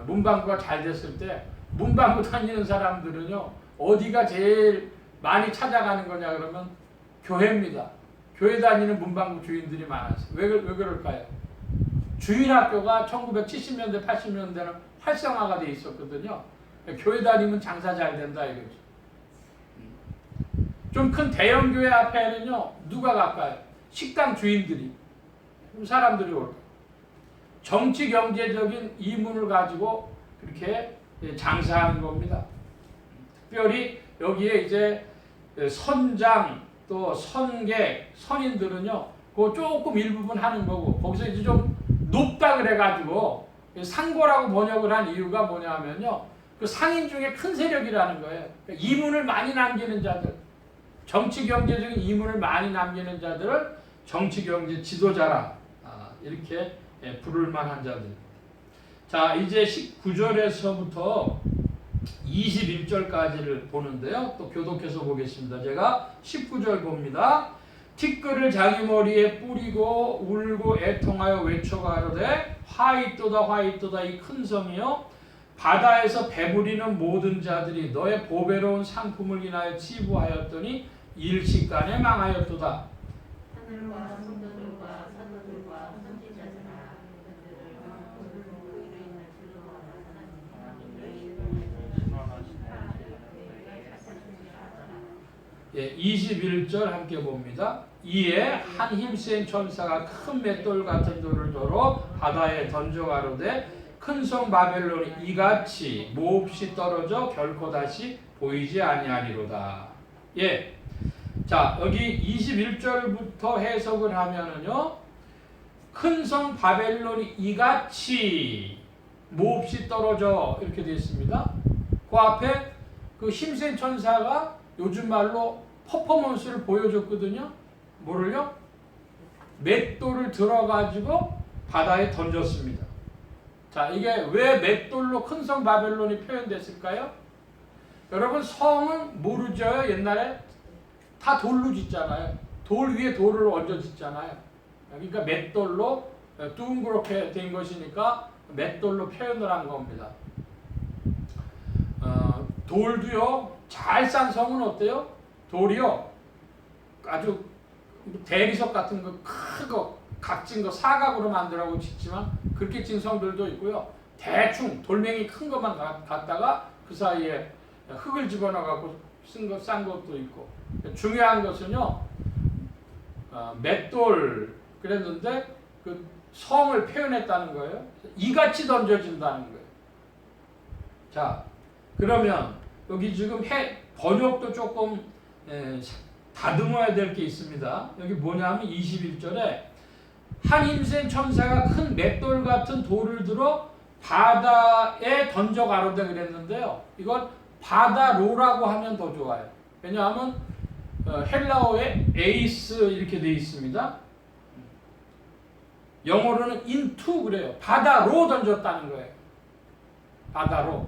문방구가 잘 됐을 때 문방구 다니는 사람들은요, 어디가 제일 많이 찾아가는 거냐 그러면 교회입니다. 교회 다니는 문방구 주인들이 많았어요. 왜 그럴까요? 주일학교가 1970년대 80년대는 활성화가 돼 있었거든요. 교회 다니면 장사 잘 된다 이거죠. 좀 큰 대형 교회 앞에는요 누가 갈까요? 식당 주인들이. 사람들이 올까? 정치 경제적인 이문을 가지고 그렇게 장사하는 겁니다. 특별히 여기에 이제 선장 또 선객 선인들은요 그 조금 일부분 하는 거고 거기서 이제 좀 높다 그래가지고 상고라고 번역을 한 이유가 뭐냐면요 그 상인 중에 큰 세력이라는 거예요. 그러니까 이문을 많이 남기는 자들, 정치 경제적인 이문을 많이 남기는 자들을 정치 경제 지도자라 이렇게 부를 만한 자들. 자 이제 19절에서부터 21절까지를 보는데요. 또 교독해서 보겠습니다. 제가 19절 봅니다. 티끌을 자기 머리에 뿌리고 울고 애통하여 외쳐가로되 화이또다 화이또다 이 큰 성이여 바다에서 배부리는 모든 자들이 너의 보배로운 상품을 인하여 치부하였더니 일식간에 망하였도다. 하늘과 성도들과 사도들과 선지자들아 그들을 그로 인해 즐거워하라. 예, 21절 함께 봅니다. 이에 한 힘센 천사가 큰 맷돌 같은 돌을 들어 바다에 던져가로되 큰 성 바벨론이 이같이 몹시 떨어져 결코 다시 보이지 아니하리로다. 예, 자 여기 21절부터 해석을 하면은요 큰 성 바벨론이 이같이 몹시 떨어져 이렇게 되어 있습니다. 그 앞에 그 힘센 천사가 요즘 말로 퍼포먼스를 보여줬거든요. 뭐를요? 맷돌을 들어가지고 바다에 던졌습니다. 자, 이게 왜 맷돌로 큰 성 바벨론이 표현됐을까요? 여러분 성은 모르죠. 옛날에 다 돌로 짓잖아요. 돌 위에 돌을 얹어 짓잖아요. 그러니까 맷돌로 둥그렇게 된 것이니까 맷돌로 표현을 한 겁니다. 돌도요. 잘 싼 성은 어때요? 돌이요. 아주 대리석 같은 거 큰 거 각진 거 사각으로 만들라고 짓지만 그렇게 진 성들도 있고요. 대충 돌멩이 큰 것만 갖다가 그 사이에 흙을 집어넣어 갖고 싼 것도 있고. 중요한 것은요. 맷돌 그랬는데 그 성을 표현했다는 거예요. 이같이 던져진다는 거예요. 자, 그러면 여기 지금 번역도 조금 다듬어야 될 게 있습니다. 여기 뭐냐면 21절에 한 힘센 천사가 큰 맷돌 같은 돌을 들어 바다에 던져 가로되 그랬는데요. 이건 바다로라고 하면 더 좋아요. 왜냐하면 헬라어에 에이스 이렇게 되어 있습니다. 영어로는 into 그래요. 바다로 던졌다는 거예요. 바다로.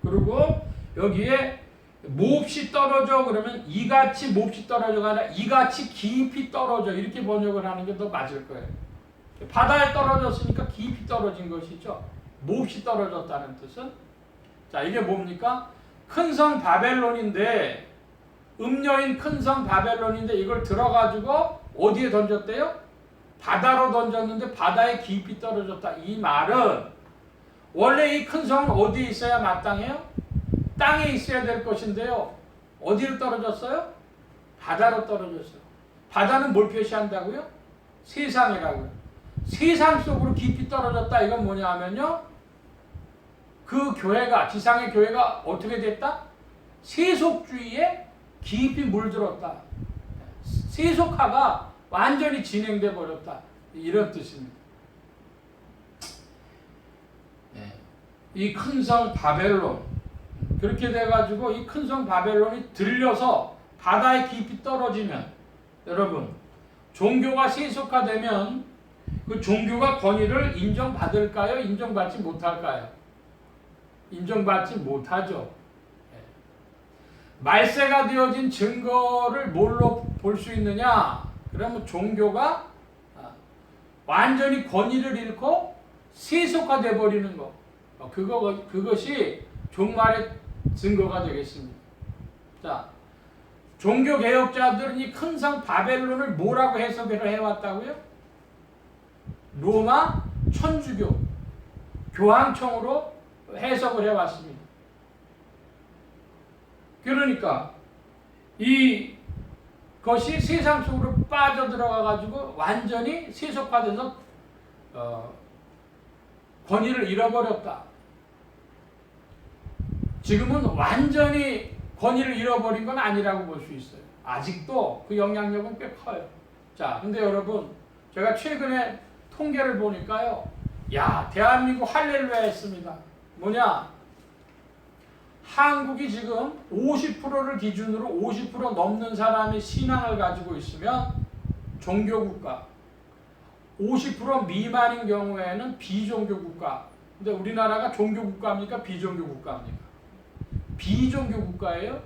그리고 여기에 몹시 떨어져 그러면 이같이 몹시 떨어져가 아니라 이같이 깊이 떨어져 이렇게 번역을 하는 게 더 맞을 거예요. 바다에 떨어졌으니까 깊이 떨어진 것이죠. 몹시 떨어졌다는 뜻은. 자, 이게 뭡니까? 큰 성 바벨론인데 음녀인 큰 성 바벨론인데 이걸 들어가지고 어디에 던졌대요? 바다로 던졌는데 바다에 깊이 떨어졌다. 이 말은 원래 이 큰 성은 어디에 있어야 마땅해요? 땅에 있어야 될 것인데요. 어디로 떨어졌어요? 바다로 떨어졌어요. 바다는 뭘 표시한다고요? 세상이라고요. 세상 속으로 깊이 떨어졌다. 이건 뭐냐 하면요. 그 교회가, 지상의 교회가 어떻게 됐다? 세속주의에 깊이 물들었다. 세속화가 완전히 진행돼 버렸다. 이런 뜻입니다. 이 큰 성 바벨론 그렇게 돼가지고 이 큰 성 바벨론이 들려서 바다에 깊이 떨어지면 여러분 종교가 세속화되면 그 종교가 권위를 인정받을까요? 인정받지 못할까요? 인정받지 못하죠. 말세가 되어진 증거를 뭘로 볼 수 있느냐? 그러면 종교가 완전히 권위를 잃고 세속화돼 버리는 것. 그것이 종말의 증거가 되겠습니다. 자, 종교개혁자들은 이 큰 성 바벨론을 뭐라고 해석을 해왔다고요? 로마 천주교 교황청으로 해석을 해왔습니다. 그러니까 이 그것이 세상 속으로 빠져들어가 가지고 완전히 세속화돼서 권위를 잃어버렸다. 지금은 완전히 권위를 잃어버린 건 아니라고 볼 수 있어요. 아직도 그 영향력은 꽤 커요. 자, 근데 여러분, 제가 최근에 통계를 보니까요, 야, 대한민국 할렐루야 했습니다. 뭐냐? 한국이 지금 50%를 기준으로 50% 넘는 사람이 신앙을 가지고 있으면 종교국가, 50% 미만인 경우에는 비종교국가. 근데 우리나라가 종교국가입니까? 비종교국가입니까? 비종교국가예요.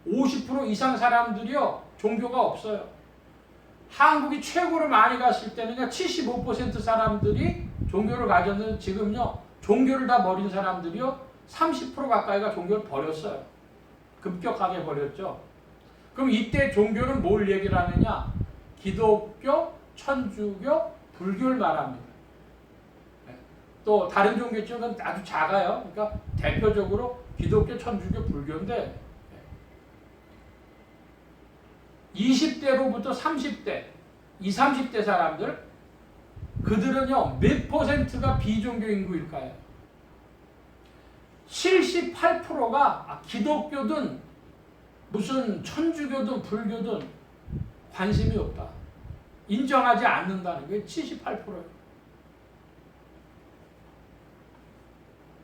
50% 이상 사람들이요, 종교가 없어요. 한국이 최고로 많이 갔을 때는요, 75% 사람들이 종교를 가졌는데 지금요, 종교를 다 버린 사람들이요, 30% 가까이가 종교를 버렸어요. 급격하게 버렸죠. 그럼 이때 종교는 뭘 얘기를 하느냐? 기독교, 천주교, 불교를 말합니다. 또 다른 종교 있지만 아주 작아요. 그러니까 대표적으로 기독교, 천주교, 불교인데 20대로부터 30대, 20, 30대 사람들 그들은요 몇 퍼센트가 비종교 인구일까요? 78%가 기독교든 무슨 천주교든 불교든 관심이 없다. 인정하지 않는다는 게 78%예요.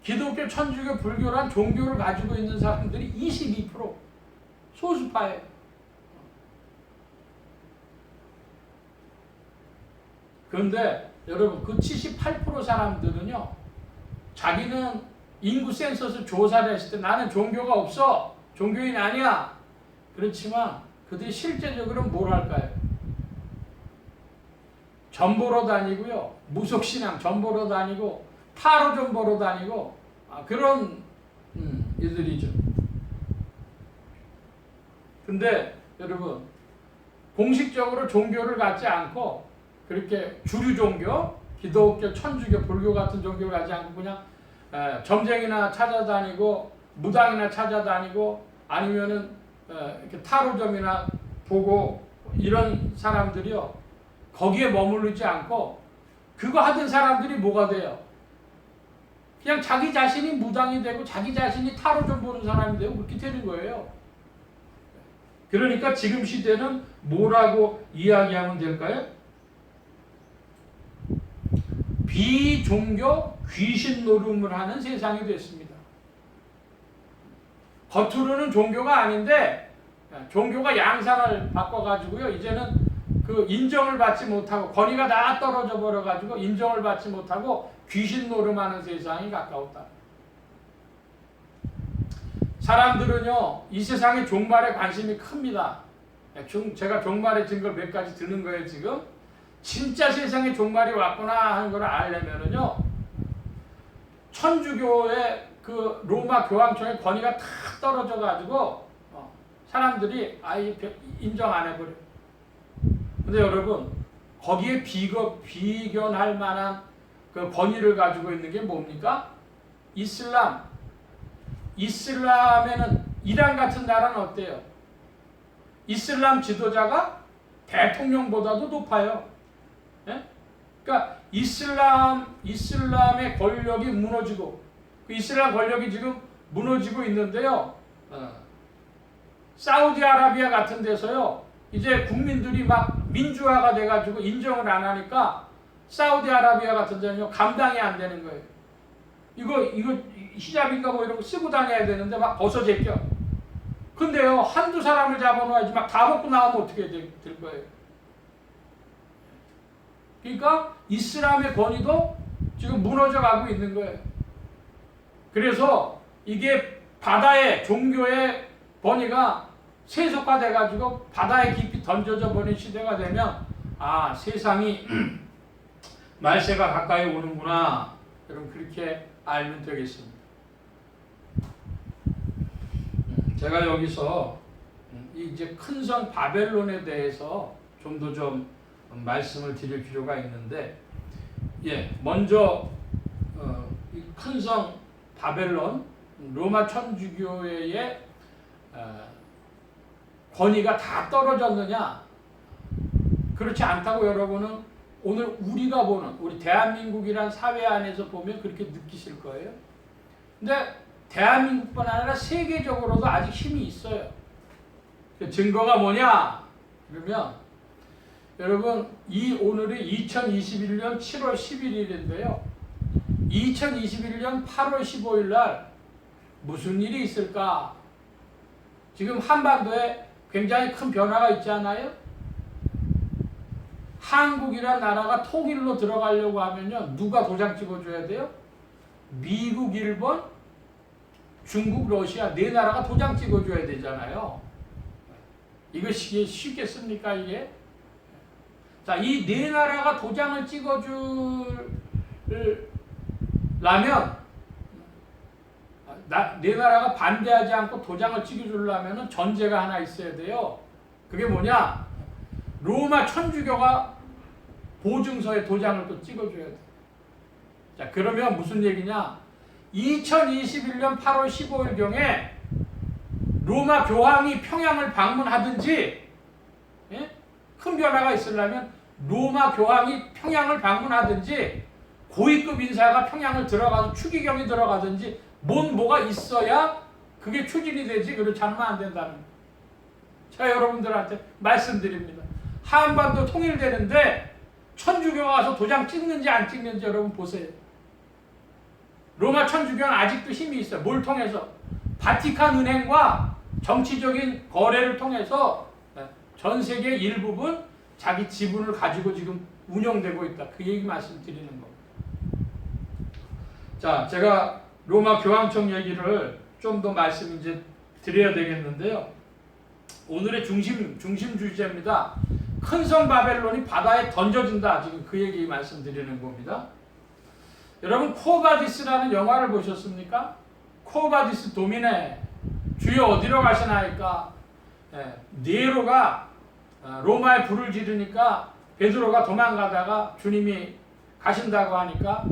기독교, 천주교, 불교란 종교를 가지고 있는 사람들이 22% 소수파예요. 그런데 여러분 그 78% 사람들은요 자기는 인구 센서스 조사를 했을 때 나는 종교가 없어. 종교인 아니야. 그렇지만 그들이 실제적으로는 뭘 할까요? 점 보러 다니고요. 무속신앙 점 보러 다니고 타로 점 보러 다니고 그런 일들이죠. 근데 여러분 공식적으로 종교를 갖지 않고 그렇게 주류 종교, 기독교, 천주교, 불교 같은 종교를 갖지 않고 그냥 점쟁이나 찾아다니고 무당이나 찾아다니고 아니면은 이렇게 타로점이나 보고 이런 사람들이요 거기에 머무르지 않고 그거 하던 사람들이 뭐가 돼요? 그냥 자기 자신이 무당이 되고 자기 자신이 타로점 보는 사람이 되고 그렇게 되는 거예요. 그러니까 지금 시대는 뭐라고 이야기하면 될까요? 비종교 귀신 노름을 하는 세상이 됐습니다. 겉으로는 종교가 아닌데 종교가 양상을 바꿔가지고요. 이제는 그 인정을 받지 못하고 권위가 다 떨어져 버려가지고 인정을 받지 못하고 귀신 노름하는 세상이 가까웠다. 사람들은요 이 세상의 종말에 관심이 큽니다. 제가 종말의 증거 몇 가지 드는 거예요 지금. 진짜 세상에 종말이 왔구나 하는 걸 알려면은요 천주교의 그 로마 교황청의 권위가 탁 떨어져 가지고 사람들이 아예 인정 안 해버려. 근데 여러분 거기에 비견할 만한 그 권위를 가지고 있는 게 뭡니까? 이슬람. 이슬람에는 이란 같은 나라는 어때요? 이슬람 지도자가 대통령보다도 높아요. 예? 그러니까 이슬람의 권력이 무너지고 그 이슬람 권력이 지금 무너지고 있는데요. 사우디아라비아 같은 데서요. 이제 국민들이 막 민주화가 돼가지고 인정을 안 하니까 사우디아라비아 같은 데는요 감당이 안 되는 거예요. 이거 히잡인가 뭐 이런 거 쓰고 다녀야 되는데 막 벗어제껴. 근데요 한두 사람을 잡아놓아야지 막 다 먹고 나오면 어떻게 될 거예요? 그러니까 이슬람의 권위도 지금 무너져 가고 있는 거예요. 그래서 이게 바다의 종교의 권위가 세속화돼 가지고 바다에 깊이 던져져 버린 시대가 되면 아 세상이 말세가 가까이 오는구나. 여러분 그렇게 알면 되겠습니다. 제가 여기서 이제 큰 성 바벨론에 대해서 좀 더 좀 말씀을 드릴 필요가 있는데, 먼저 이 큰 성 바벨론 로마 천주교회의 권위가 다 떨어졌느냐? 그렇지 않다고 여러분은 오늘 우리가 보는 우리 대한민국이란 사회 안에서 보면 그렇게 느끼실 거예요. 근데 대한민국뿐 아니라 세계적으로도 아직 힘이 있어요. 그 증거가 뭐냐? 그러면 여러분 오늘이 2021년 7월 11일인데요. 2021년 8월 15일 날 무슨 일이 있을까? 지금 한반도에 굉장히 큰 변화가 있지 않아요? 한국이란 나라가 통일로 들어가려고 하면요. 누가 도장 찍어줘야 돼요? 미국, 일본, 중국, 러시아 네 나라가 도장 찍어줘야 되잖아요. 이것이 쉽겠습니까 이게? 자, 이 네 나라가 도장을 찍어주려면 네 나라가 반대하지 않고 도장을 찍어주려면 전제가 하나 있어야 돼요. 그게 뭐냐? 로마 천주교가 보증서에 도장을 또 찍어줘야 돼. 자, 그러면 무슨 얘기냐? 2021년 8월 15일경에 로마 교황이 평양을 방문하든지, 예? 큰 변화가 있으려면 로마 교황이 평양을 방문하든지 고위급 인사가 평양을 들어가서 추기경이 들어가든지 뭐가 있어야 그게 추진이 되지. 그렇지 않으면 안 된다는 거예요. 제가 여러분들한테 말씀드립니다. 한반도 통일되는데 천주교가 와서 도장 찍는지 안 찍는지 여러분 보세요. 로마 천주교는 아직도 힘이 있어요. 뭘 통해서? 바티칸 은행과 정치적인 거래를 통해서 전 세계 일부분 자기 지분을 가지고 지금 운영되고 있다. 그 얘기 말씀드리는 겁니다. 자, 제가 로마 교황청 얘기를 좀 더 말씀 이제 드려야 되겠는데요. 오늘의 중심 주제입니다. 큰 성 바벨론이 바다에 던져진다. 지금 그 얘기 말씀드리는 겁니다. 여러분 코바디스라는 영화를 보셨습니까? 코바디스 도미네. 주여 어디로 가시나이까? 네로가 로마에 불을 지르니까 베드로가 도망가다가 주님이 가신다고 하니까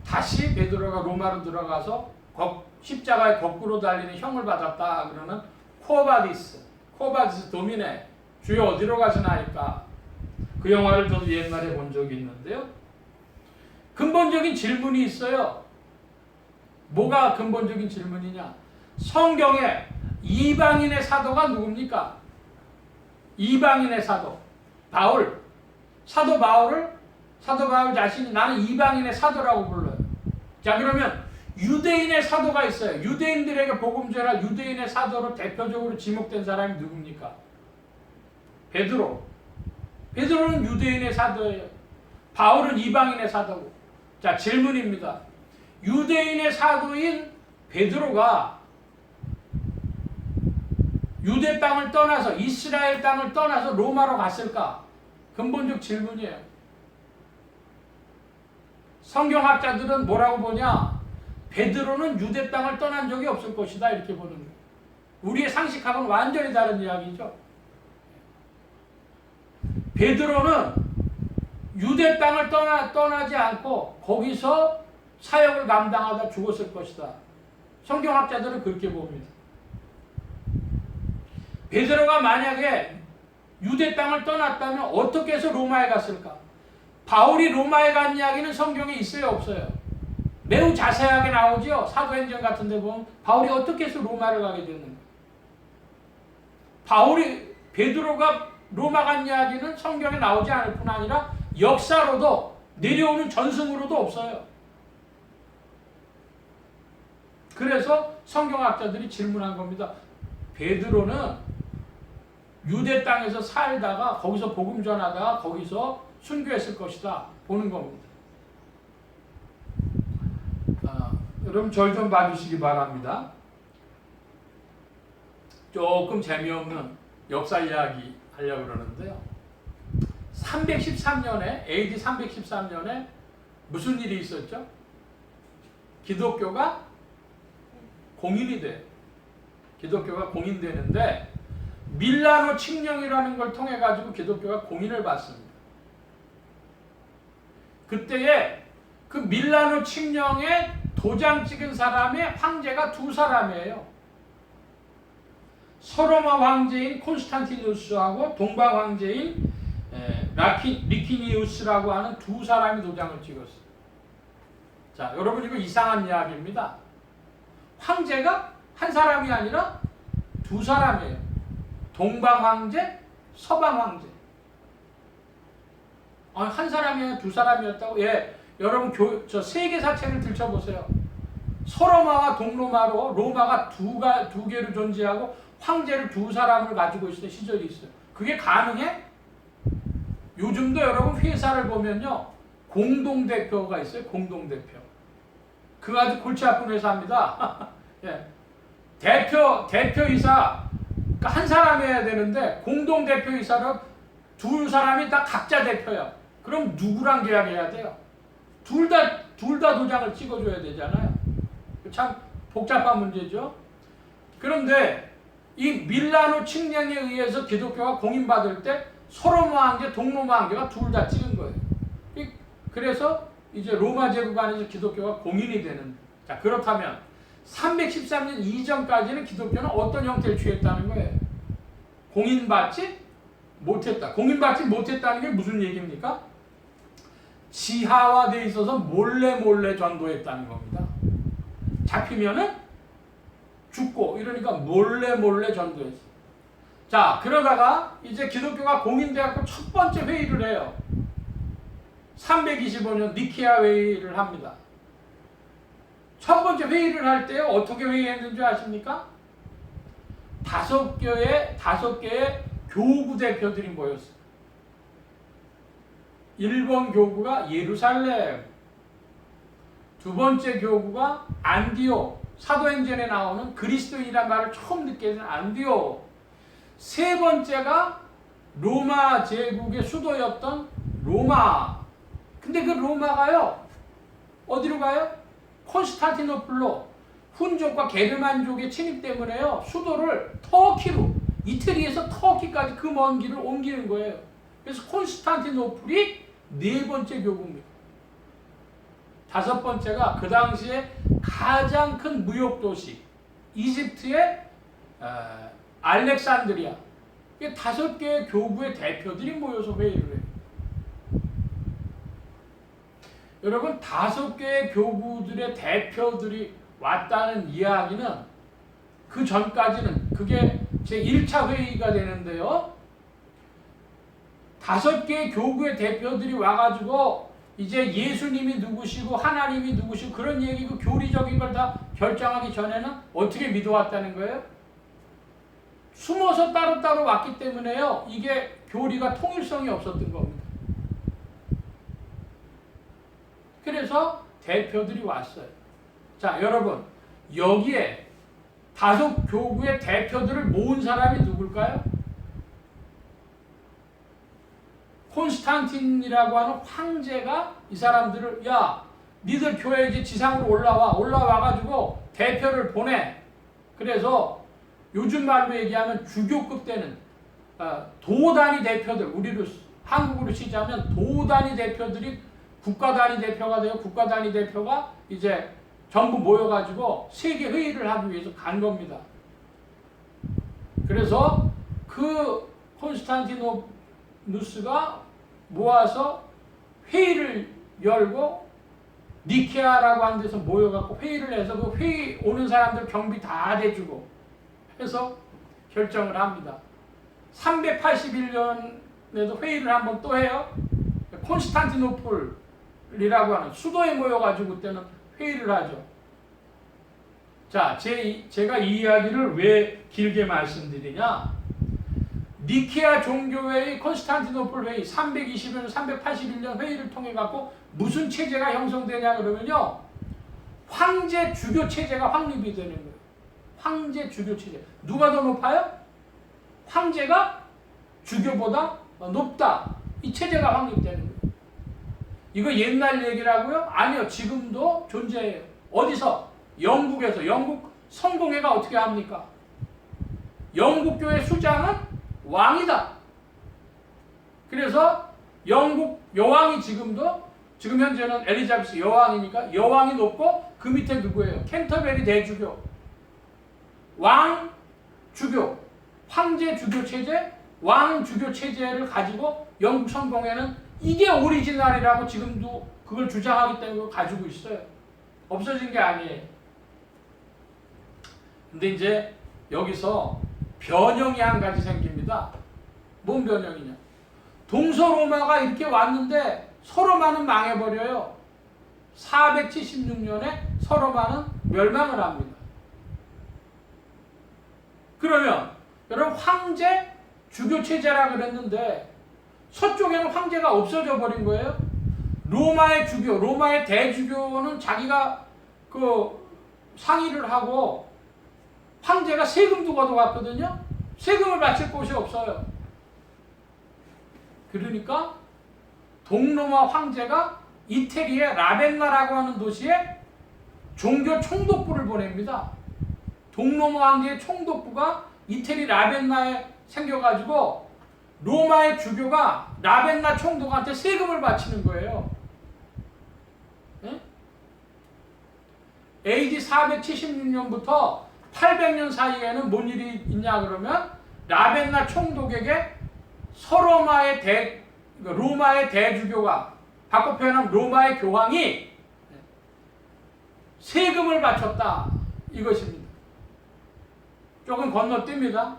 다시 베드로가 로마로 들어가서 십자가에 거꾸로 달리는 형을 받았다. 그러는 코바디스 도미네. 주여 어디로 가시나이까? 그 영화를 저도 옛날에 본 적이 있는데요. 근본적인 질문이 있어요. 뭐가 근본적인 질문이냐? 성경에 이방인의 사도가 누굽니까? 이방인의 사도 바울. 사도 바울 자신이 나는 이방인의 사도라고 불러요. 자, 그러면 유대인의 사도가 있어요. 유대인들에게 복음 전할 유대인의 사도로 대표적으로 지목된 사람이 누굽니까? 베드로는 유대인의 사도예요. 바울은 이방인의 사도고. 자, 질문입니다. 유대인의 사도인 베드로가 유대 땅을 떠나서 이스라엘 땅을 떠나서 로마로 갔을까? 근본적 질문이에요. 성경학자들은 뭐라고 보냐? 베드로는 유대 땅을 떠난 적이 없을 것이다. 이렇게 보는 거예요. 우리의 상식하고는 완전히 다른 이야기죠. 베드로는 유대 땅을 떠나지 않고 거기서 사역을 감당하다 죽었을 것이다. 성경학자들은 그렇게 봅니다. 베드로가 만약에 유대 땅을 떠났다면 어떻게 해서 로마에 갔을까? 바울이 로마에 간 이야기는 성경에 있어요, 없어요? 매우 자세하게 나오죠. 사도행전 같은 데 보면 바울이 어떻게 해서 로마를 가게 됐는가? 베드로가 로마 간 이야기는 성경에 나오지 않을 뿐 아니라 역사로도 내려오는 전승으로도 없어요. 그래서 성경학자들이 질문한 겁니다. 베드로는 유대 땅에서 살다가 거기서 복음 전하다가 거기서 순교했을 것이다. 보는 겁니다. 여러분 절 좀 봐주시기 바랍니다. 조금 재미없는 역사 이야기 하려고 그러는데요. 313년에 AD 313년에 무슨 일이 있었죠? 기독교가 공인이 돼. 기독교가 공인되는데 밀라노 칙령이라는 걸 통해 가지고 기독교가 공인을 받습니다. 그때에 그 밀라노 칙령에 도장 찍은 사람의 황제가 두 사람이에요. 서로마 황제인 콘스탄티누스하고 동방 황제인 리키니우스라고 하는 두 사람이 도장을 찍었어요. 자, 여러분 이거 이상한 이야기입니다. 황제가 한 사람이 아니라 두 사람이에요. 동방 황제, 서방 황제. 한 사람이 아니라 두 사람이었다고? 예, 여러분 저 세계사책을 들춰보세요. 서로마와 동로마로 로마가 두 개로 존재하고 황제를 두 사람을 가지고 있을 시절이 있어요. 그게 가능해? 요즘도 여러분 회사를 보면요, 공동대표가 있어요. 공동대표. 그거 아주 골치 아픈 회사입니다. 예. 대표이사, 그러니까 한 사람이 해야 되는데 공동대표이사를 두 사람이 다 각자 대표야. 그럼 누구랑 계약해야 돼요? 둘 다 도장을 찍어줘야 되잖아요. 참 복잡한 문제죠. 그런데 이 밀라노 칙령에 의해서 기독교가 공인받을 때 서로마 황제, 동로마 황제가 둘 다 찍은 거예요. 그래서 이제 로마 제국 안에서 기독교가 공인이 되는. 자, 그렇다면 313년 이전까지는 기독교는 어떤 형태를 취했다는 거예요? 공인받지 못했다. 공인받지 못했다는 게 무슨 얘기입니까? 지하화되어 있어서 몰래 전도했다는 겁니다. 잡히면은 죽고 이러니까 몰래 전도했어. 자, 그러다가 이제 기독교가 공인되었고 첫 번째 회의를 해요. 325년 니케아 회의를 합니다. 첫 번째 회의를 할 때 어떻게 회의했는지 아십니까? 다섯 개의 교구 대표들이 모였어요. 1번 교구가 예루살렘, 두 번째 교구가 안디옥, 사도행전에 나오는 그리스도인이란 말을 처음 듣게 된 안디옥, 세 번째가 로마 제국의 수도였던 로마. 근데 그 로마가요, 어디로 가요? 콘스탄티노플로 훈족과 게르만족의 침입 때문에요, 수도를 터키로, 이태리에서 터키까지 그 먼 길을 옮기는 거예요. 그래서 콘스탄티노플이 네 번째 교구입니다. 다섯 번째가 그 당시에 가장 큰 무역 도시 이집트의 알렉산드리아. 다섯 개의 교구의 대표들이 모여서 회의를 해요. 여러분, 다섯 개의 교구들의 대표들이 왔다는 이야기는 그 전까지는 그게 제 1차 회의가 되는데요. 다섯 개의 교구의 대표들이 와가지고 이제 예수님이 누구시고 하나님이 누구시고 그런 얘기, 그 교리적인 걸 다 결정하기 전에는 어떻게 믿어왔다는 거예요? 숨어서 따로따로 왔기 때문에요, 이게 교리가 통일성이 없었던 겁니다. 그래서 대표들이 왔어요. 자, 여러분, 여기에 다섯 교구의 대표들을 모은 사람이 누굴까요? 콘스탄틴이라고 하는 황제가 이 사람들을, 야, 니들 교회 이제 지상으로 올라와가지고 대표를 보내. 그래서 요즘 말로 얘기하면 주교급 되는 도 단위 대표들, 우리로 한국으로 치자면 도 단위 대표들이 국가 단위 대표가 되어 국가 단위 대표가 이제 전부 모여가지고 세계 회의를 하기 위해서 간 겁니다. 그래서 그 콘스탄티누스가 모아서 회의를 열고 니케아라고 하는 데서 모여갖고 회의를 해서 그 회의 오는 사람들 경비 다 대주고 해서 결정을 합니다. 381년에도 회의를 한번 또 해요. 콘스탄티노플이라고 하는 수도에 모여가지고 그때는 회의를 하죠. 자, 제가 이 이야기를 왜 길게 말씀드리냐? 니케아 종교회의, 콘스탄티노플 회의, 320년, 381년 회의를 통해 갖고 무슨 체제가 형성되냐 그러면요, 황제 주교 체제가 확립이 되는 거예요. 황제 주교 체제. 누가 더 높아요? 황제가 주교보다 높다. 이 체제가 확립되는 거예요. 이거 옛날 얘기라고요? 아니요, 지금도 존재해요. 어디서? 영국에서. 영국 성공회가 어떻게 합니까? 영국교회 수장은 왕이다. 그래서 영국 여왕이 지금 현재는 엘리자베스 여왕이니까 여왕이 높고 그 밑에 누구예요? 캔터베리 대주교, 왕, 주교, 황제 주교 체제, 왕 주교 체제를 가지고 영국 성공회는 이게 오리지널이라고 지금도 그걸 주장하기 때문에 가지고 있어요. 없어진 게 아니에요. 근데 이제 여기서 변형이 한 가지 생깁니다. 뭔 변형이냐? 동서로마가 이렇게 왔는데 서로마는 망해버려요. 476년에 서로마는 멸망을 합니다. 그러면 여러분 황제 주교 체제라 그랬는데 서쪽에는 황제가 없어져 버린 거예요. 로마의 주교, 로마의 대주교는 자기가 그 상의를 하고 황제가 세금도 걷어갔거든요. 세금을 바칠 곳이 없어요. 그러니까 동로마 황제가 이태리의 라벤나라고 하는 도시에 종교 총독부를 보냅니다. 동로마 황제의 총독부가 이태리 라벤나에 생겨가지고 로마의 주교가 라벤나 총독한테 세금을 바치는 거예요. 네? AD 476년부터 800년 사이에는 뭔 일이 있냐 그러면 라벤나 총독에게 로마의 대주교가 바꿔 표현하면 로마의 교황이 세금을 바쳤다 이것입니다. 조금 건너뜁니다.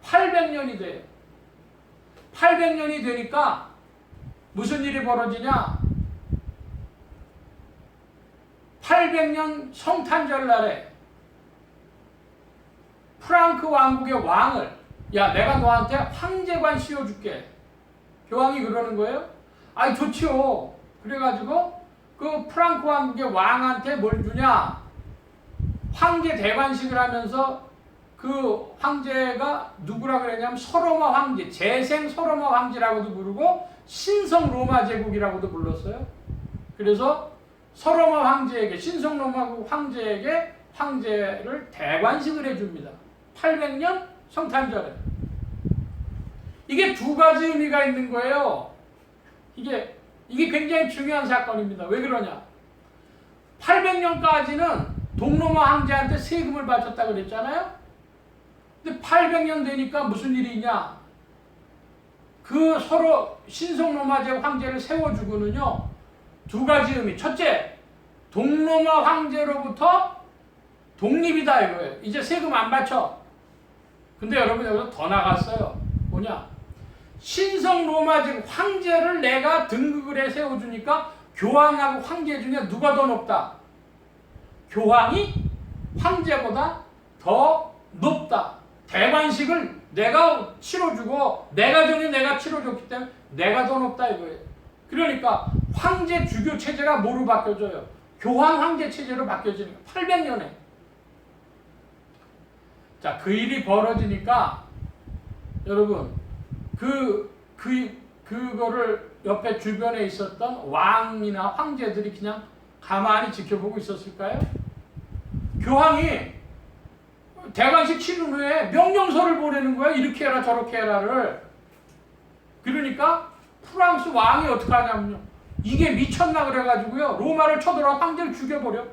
800년이 돼요. 800년이 되니까 무슨 일이 벌어지냐? 800년 성탄절 날에 프랑크 왕국의 왕을 야 내가 너한테 황제관 씌워줄게. 교황이 그러는 거예요. 아이 좋지요. 그래가지고 그 프랑크 왕국의 왕한테 뭘 주냐? 황제 대관식을 하면서 그 황제가 누구라 그랬냐면 서로마 황제, 재생 서로마 황제라고도 부르고 신성 로마 제국이라고도 불렀어요. 그래서 서로마 황제에게 신성 로마 황제에게 황제를 대관식을 해줍니다. 800년 성탄절에. 이게 두 가지 의미가 있는 거예요. 이게 굉장히 중요한 사건입니다. 왜 그러냐? 800년까지는 동로마 황제한테 세금을 바쳤다고 그랬잖아요. 근데 800년 되니까 무슨 일이 있냐? 그 서로 신성로마 제국 황제를 세워주고는요. 두 가지 의미. 첫째, 동로마 황제로부터 독립이다 이거예요. 이제 세금 안 바쳐. 근데 여러분 여기서 더 나갔어요. 뭐냐? 신성 로마 제국 황제를 내가 등극을 해 세워주니까 교황하고 황제 중에 누가 더 높다? 교황이 황제보다 더 높다. 대관식을 내가 치러주고 내가 전에 내가 치러줬기 때문에 내가 더 높다 이거예요. 그러니까 황제 주교 체제가 뭐로 바뀌어져요? 교황 황제 체제로 바뀌어지는 거예요. 800년에. 자, 그 일이 벌어지니까 여러분 그거를 옆에 주변에 있었던 왕이나 황제들이 그냥 가만히 지켜보고 있었을까요? 교황이 대관식 치른 후에 명령서를 보내는 거야. 이렇게 해라 저렇게 해라를. 그러니까 프랑스 왕이 어떻게 하냐면요. 이게 미쳤나 그래가지고요. 로마를 쳐들어와 황제를 죽여버려.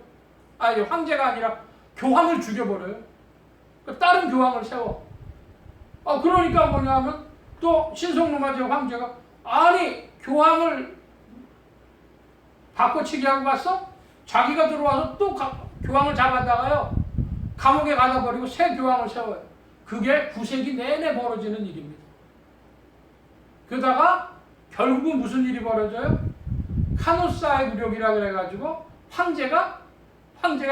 아니 황제가 아니라 교황을 죽여버려요. 다른 교황을 세워. 그러니까 뭐냐면 또 신성로마 제국 황제가 아니 교황을 바꿔치기 하고 갔어? 자기가 들어와서 또 교황을 잡아다가요. 감옥에 가다 버리고 새 교황을 세워요. 그게 9세기 내내 벌어지는 일입니다. 그러다가 결국은 무슨 일이 벌어져요? 카노사의 무력이라 그래가지고 황제가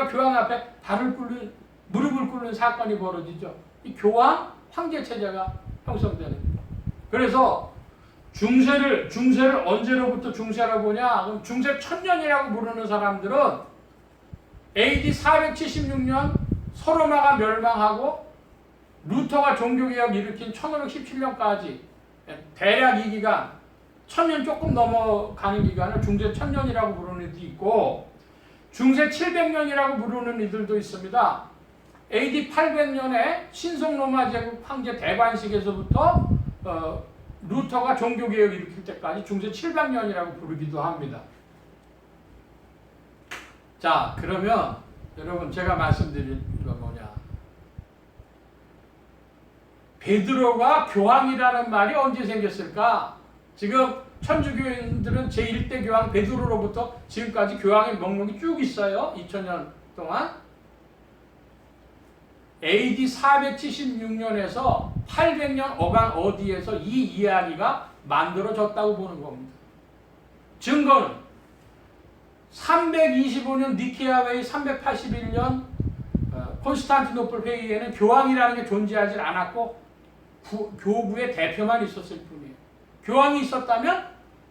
교황 앞에 무릎을 꿇는 사건이 벌어지죠. 이 교황 황제 체제가 형성되는 거예요. 그래서 중세를 언제로부터 중세라고 보냐? 그럼 중세 1000년이라고 부르는 사람들은 AD 476년 서로마가 멸망하고 루터가 종교개혁 일으킨 1517년까지 대략 이 기간 1000년 조금 넘어가는 기간을 중세 1000년이라고 부르는 이들이 있고 중세 700년이라고 부르는 이들도 있습니다. AD 800년에 신성로마 제국 황제 대관식에서부터 루터가 종교개혁 일으킬 때까지 중세 700년이라고 부르기도 합니다. 자, 그러면 여러분 제가 말씀드린 건 뭐냐? 베드로가 교황이라는 말이 언제 생겼을까? 지금 천주교인들은 제1대 교황 베드로로부터 지금까지 교황의 목록이 쭉 있어요. 2000년 동안. AD 476년에서 800년 어간 어디에서 이 이야기가 만들어졌다고 보는 겁니다. 증거는 325년 니케아 회의, 381년 콘스탄티노플 회의에는 교황이라는 게 존재하지 않았고 교부의 대표만 있었을 뿐이에요. 교황이 있었다면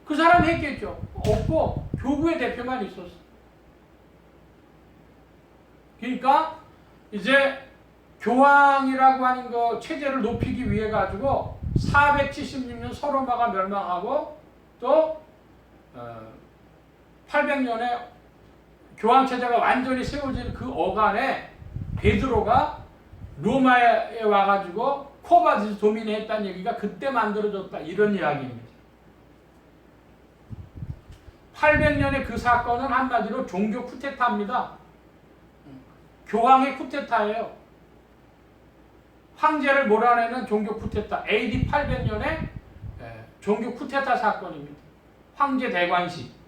그 사람 했겠죠. 없고 교부의 대표만 있었어. 그러니까 이제 교황이라고 하는 거 체제를 높이기 위해 가지고 476년 서로마가 멸망하고 또 800년에 교황 체제가 완전히 세워진 그 어간에 베드로가 로마에 와가지고 코바디스 도민에 했다는 얘기가 그때 만들어졌다, 이런 이야기입니다. 800년의 그 사건은 한마디로 종교 쿠데타입니다. 교황의 쿠데타예요. 황제를 몰아내는 종교 쿠데타, AD 800년의 종교 쿠데타 사건입니다. 황제 대관식.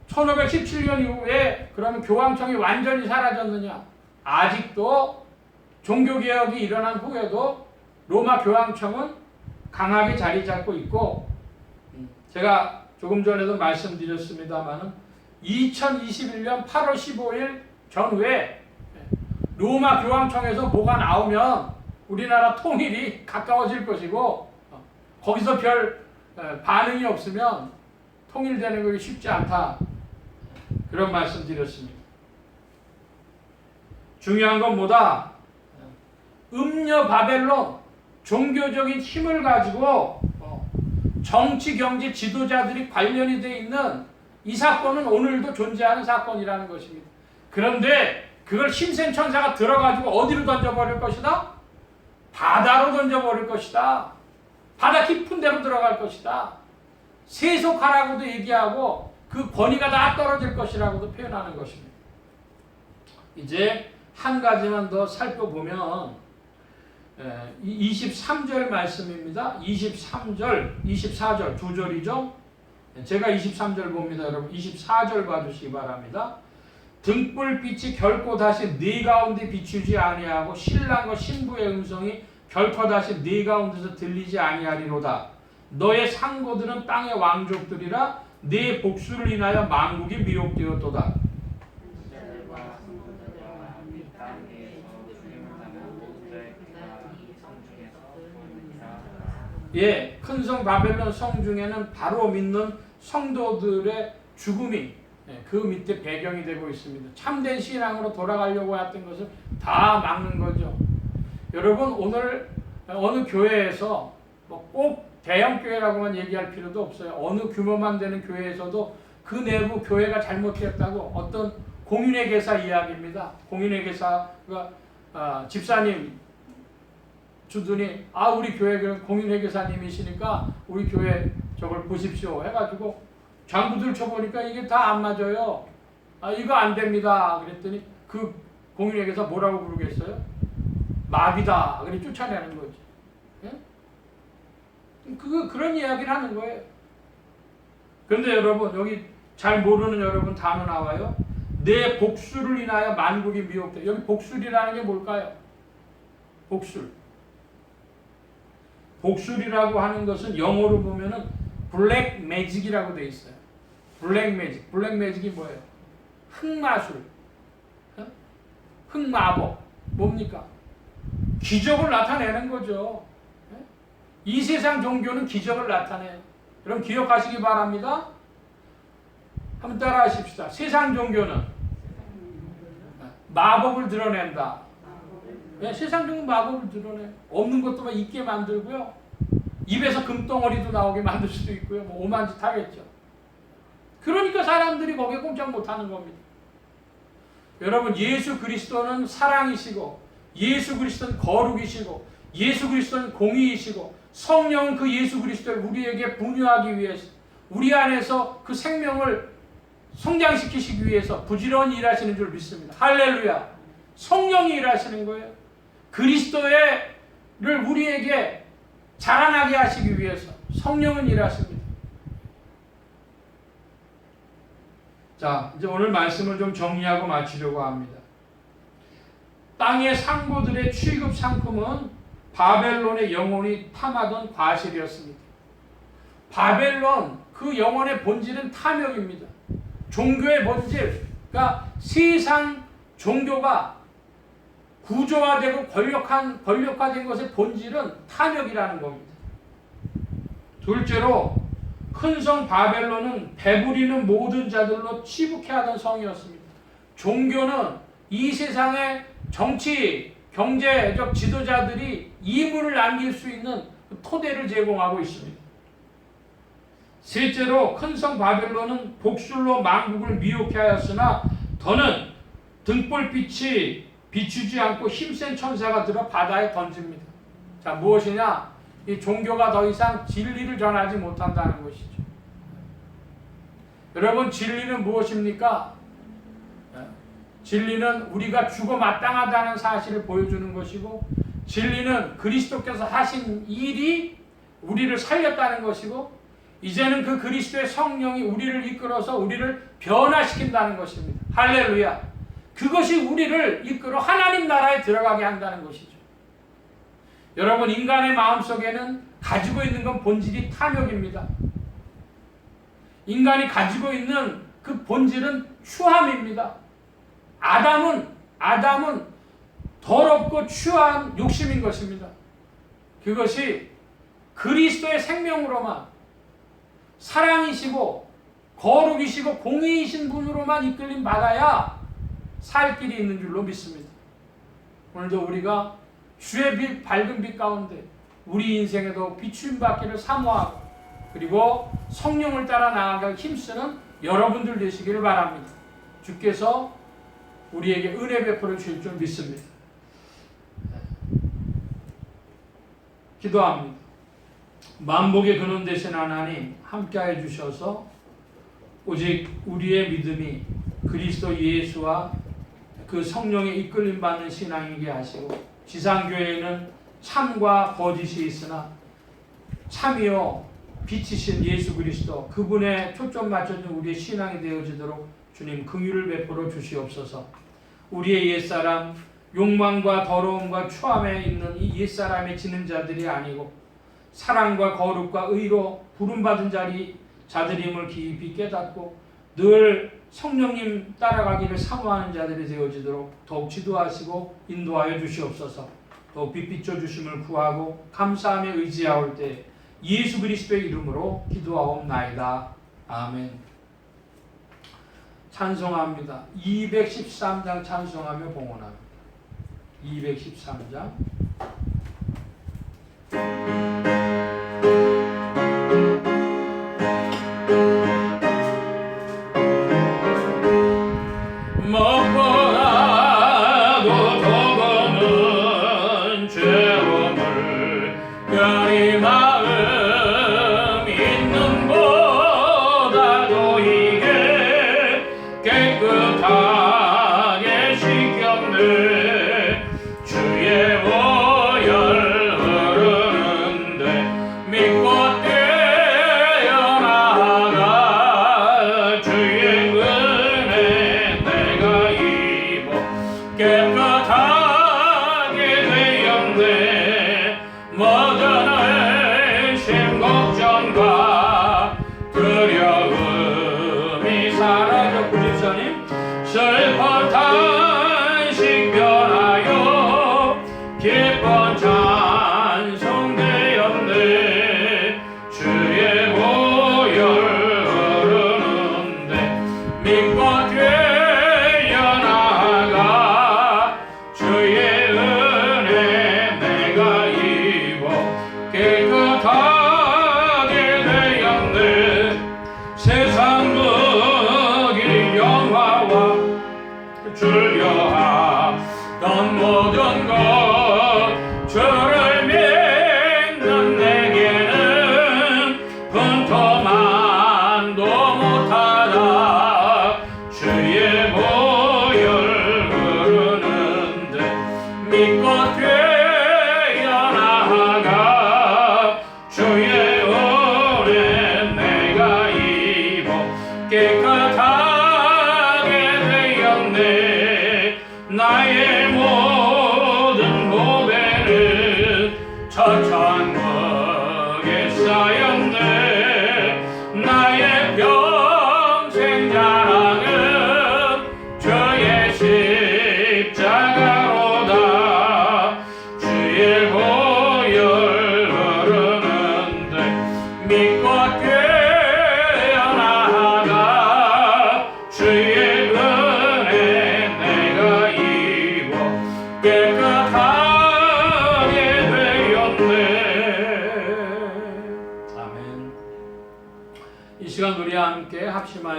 1517년 이후에 그러면 교황청이 완전히 사라졌느냐? 아직도 종교개혁이 일어난 후에도 로마 교황청은 강하게 자리 잡고 있고, 제가 조금 전에도 말씀드렸습니다만 2021년 8월 15일 전후에 로마 교황청에서 뭐가 나오면 우리나라 통일이 가까워질 것이고, 거기서 별 반응이 없으면 통일되는 것이 쉽지 않다, 그런 말씀 드렸습니다. 중요한 건 뭐다? 음녀 바벨론, 종교적인 힘을 가지고 정치, 경제 지도자들이 관련이 되어 있는 이 사건은 오늘도 존재하는 사건이라는 것입니다. 그런데 그걸 힘센천사가 들어가지고 어디로 던져버릴 것이다? 바다로 던져버릴 것이다. 바다 깊은 데로 들어갈 것이다. 세속하라고도 얘기하고 그 권위가 다 떨어질 것이라고도 표현하는 것입니다. 이제 한 가지만 더 살펴보면 23절 말씀입니다. 23절, 24절 두 절이죠. 제가 23절 봅니다. 여러분 24절 봐주시기 바랍니다. 등불빛이 결코 다시 네 가운데 비추지 아니하고 신랑과 신부의 음성이 결코 다시 네 가운데서 들리지 아니하리로다. 너의 상고들은 땅의 왕족들이라 네 복수를 인하여 만국이 미혹되었도다. 예, 큰 성 바벨론 성 중에는 바로 믿는 성도들의 죽음이 그 밑에 배경이 되고 있습니다. 참된 신앙으로 돌아가려고 했던 것을 다 막는 거죠. 여러분, 오늘 어느 교회에서 꼭 대형 교회라고만 얘기할 필요도 없어요. 어느 규모만 되는 교회에서도 그 내부 교회가 잘못되었다고, 어떤 공인회계사 이야기입니다. 공인회계사가 집사님 주더니 우리 교회 공인회계사님이시니까 우리 교회 저걸 보십시오 해가지고 장부들 쳐보니까 이게 다 안 맞아요. 이거 안 됩니다. 그랬더니 그 공인회계사 뭐라고 부르겠어요? 마비다. 그래 쫓아내는 거지. 예? 그런 이야기를 하는 거예요. 그런데 여러분, 여기 잘 모르는 여러분 단어 나와요. 내 복수를 인하여 만국이 미혹돼. 여기 복술이라는 게 뭘까요? 복술. 복술이라고 하는 것은 영어로 보면은 블랙 매직이라고 돼 있어요. 블랙 매직. 블랙 매직이 뭐예요? 흑마술. 흑마법. 뭡니까? 기적을 나타내는 거죠. 이 세상 종교는 기적을 나타내요. 여러분 기억하시기 바랍니다. 한번 따라 하십시다. 세상 종교는 마법을 드러낸다. 세상 종교는 마법을 드러내. 없는 것도 막 있게 만들고요. 입에서 금덩어리도 나오게 만들 수도 있고요. 뭐 오만 짓 하겠죠. 그러니까 사람들이 거기에 꼼짝 못하는 겁니다. 여러분, 예수 그리스도는 사랑이시고, 예수 그리스도는 거룩이시고, 예수 그리스도는 공의이시고, 성령은 그 예수 그리스도를 우리에게 분유하기 위해서, 우리 안에서 그 생명을 성장시키시기 위해서 부지런히 일하시는 줄 믿습니다. 할렐루야. 성령이 일하시는 거예요. 그리스도를 우리에게 자라나게 하시기 위해서 성령은 일하십니다. 자, 이제 오늘 말씀을 좀 정리하고 마치려고 합니다. 땅의 상고들의 취급 상품은 바벨론의 영혼이 탐하던 과실이었습니다. 바벨론, 그 영혼의 본질은 탐욕입니다. 종교의 본질, 그러니까 세상 종교가 구조화되고 권력화된 것의 본질은 탐욕이라는 겁니다. 둘째로 큰 성 바벨론은 배부리는 모든 자들로 치북해하던 성이었습니다. 종교는 이 세상의 정치, 경제적 지도자들이 이물을 남길 수 있는 토대를 제공하고 있습니다. 셋째로 큰 성 바벨론은 복술로 만국을 미혹해 하였으나 더는 등불빛이 비추지 않고 힘센 천사가 들어 바다에 던집니다. 자, 무엇이냐? 이 종교가 더 이상 진리를 전하지 못한다는 것이죠. 여러분, 진리는 무엇입니까? 진리는 우리가 죽어 마땅하다는 사실을 보여주는 것이고, 진리는 그리스도께서 하신 일이 우리를 살렸다는 것이고, 이제는 그 그리스도의 성령이 우리를 이끌어서 우리를 변화시킨다는 것입니다. 할렐루야. 그것이 우리를 이끌어 하나님 나라에 들어가게 한다는 것이죠. 여러분, 인간의 마음속에는 가지고 있는 건 본질이 탐욕입니다. 인간이 가지고 있는 그 본질은 추함입니다. 아담은 더럽고 추한 욕심인 것입니다. 그것이 그리스도의 생명으로만, 사랑이시고 거룩이시고 공의이신 분으로만 이끌림 받아야 살 길이 있는 줄로 믿습니다. 오늘도 우리가 주의 빛, 밝은 빛 가운데 우리 인생에도 비추임 받기를 사모하고, 그리고 성령을 따라 나아갈 힘쓰는 여러분들 되시기를 바랍니다. 주께서 우리에게 은혜 베풀어 주실 줄 믿습니다. 기도합니다. 만복의 근원 되신 하나님, 함께해 주셔서 오직 우리의 믿음이 그리스도 예수와 그 성령의 이끌림 받는 신앙이게 하시고, 지상교회에는 참과 거짓이 있으나 참이요 빛이신 예수 그리스도, 그분의 초점 맞춰진 우리의 신앙이 되어지도록 주님 긍휼을 베풀어 주시옵소서. 우리의 옛사람, 욕망과 더러움과 추함에 있는 이 옛사람의 지는 자들이 아니고 사랑과 거룩과 의로 부름받은 자들임을 깊이 깨닫고 늘 성령님 따라가기를 사모하는 자들이 되어지도록 더욱 지도하시고 인도하여 주시옵소서. 더욱 빛비춰 주심을 구하고 감사하며 의지하올 때 예수 그리스도의 이름으로 기도하옵나이다. 아멘. 찬송합니다. 213장 찬송하며 봉헌합니다. 213장. 무엇보다도 더거는 죄로움을 별이 마음 있는 보다도 이게 깨끗하게 씻겼네. 주의 보혈 흐르는데 믿고 뛰어나가 주의 은혜 내가 입어 깨끗하게 되었네. 모든 의심 걱정과 두려움이 사라져. 구집사님, 슬픈 탄식 변하여 기쁜 찬송 되었네. 주의 보혈 흐르는데 믿고 뛰어나가 주의 은혜 내가 입어 깨끗하게 되었네. 세상 무기 영화와 즐겨하던 모든 것 주를 믿는 내게는 분토만도 못하다. 주의 보혈 흐르는데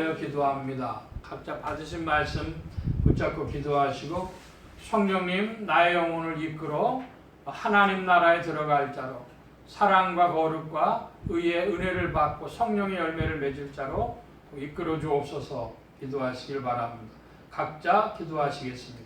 위하여 기도합니다. 각자 받으신 말씀 붙잡고 기도하시고 성령님 나의 영혼을 이끌어 하나님 나라에 들어갈 자로 사랑과 거룩과 의의 은혜를 받고 성령의 열매를 맺을 자로 이끌어 주옵소서 기도하시길 바랍니다. 각자 기도하시겠습니다.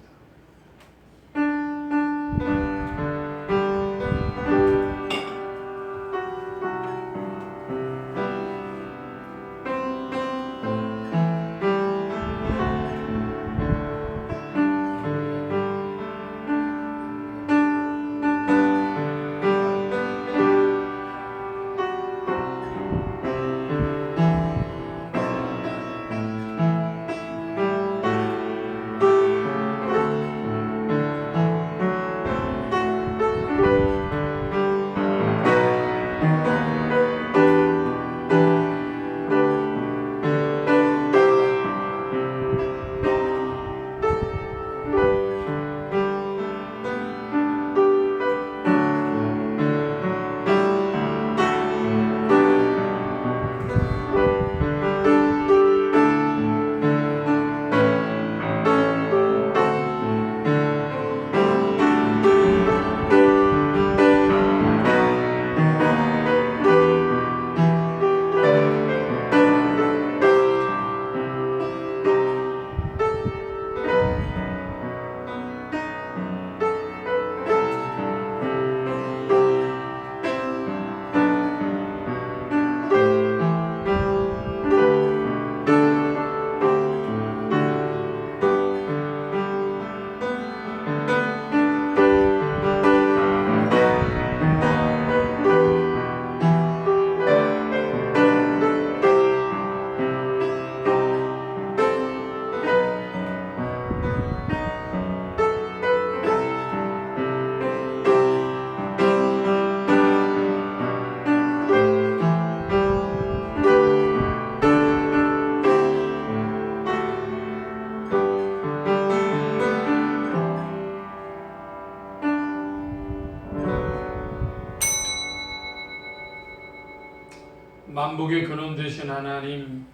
만복의 근원 되신 하나님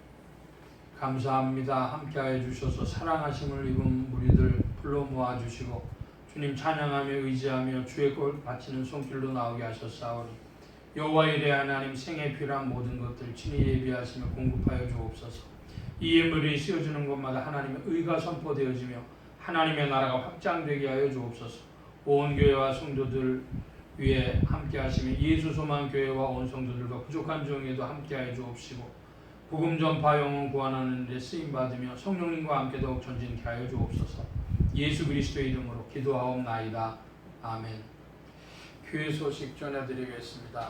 감사합니다. 함께하여 주셔서 사랑하심을 입은 무리들 불러 모아주시고 주님 찬양하며 의지하며 주의 꼴 바치는 손길로 나오게 하셨사오니 여호와 이레 하나님 생에 필요한 모든 것들 친히 예비하시며 공급하여 주옵소서. 이 예물이 씌워지는 곳마다 하나님의 의가 선포되어지며 하나님의 나라가 확장되게 하여 주옵소서. 온 교회와 성도들 위에 함께하시며 예수소망교회와 온 성도들과 부족한 종에도 함께하여 주옵시고 복음 전파 영혼 구원하는 데 쓰임받으며 성령님과 함께 더욱 전진케 하여 주옵소서. 예수 그리스도의 이름으로 기도하옵나이다. 아멘. 교회 소식 전해드리겠습니다.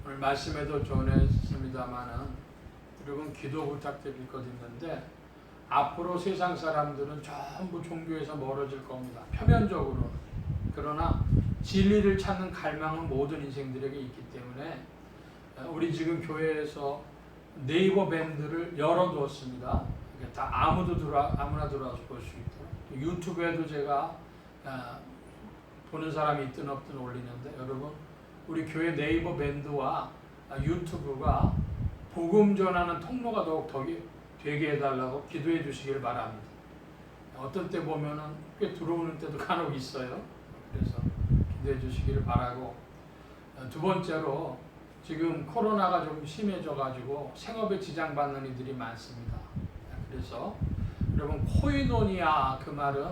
오늘 말씀에도 전했습니다마는 여러분 기도 부탁드릴 것 있는데 앞으로 세상 사람들은 전부 종교에서 멀어질 겁니다. 표면적으로. 그러나 진리를 찾는 갈망은 모든 인생들에게 있기 때문에 우리 지금 교회에서 네이버 밴드를 열어두었습니다. 다 아무나 들어와서 볼 수 있도록. 유튜브에도 제가 보는 사람이 있든 없든 올리는데 여러분 우리 교회 네이버 밴드와 유튜브가 복음 전하는 통로가 더욱 되게 해달라고 기도해 주시길 바랍니다. 어떤 때 보면은 꽤 들어오는 때도 간혹 있어요. 그래서 기도해 주시기를 바라고, 두 번째로 지금 코로나가 좀 심해져 가지고 생업에 지장받는 이들이 많습니다. 그래서 여러분 코이노니아 그 말은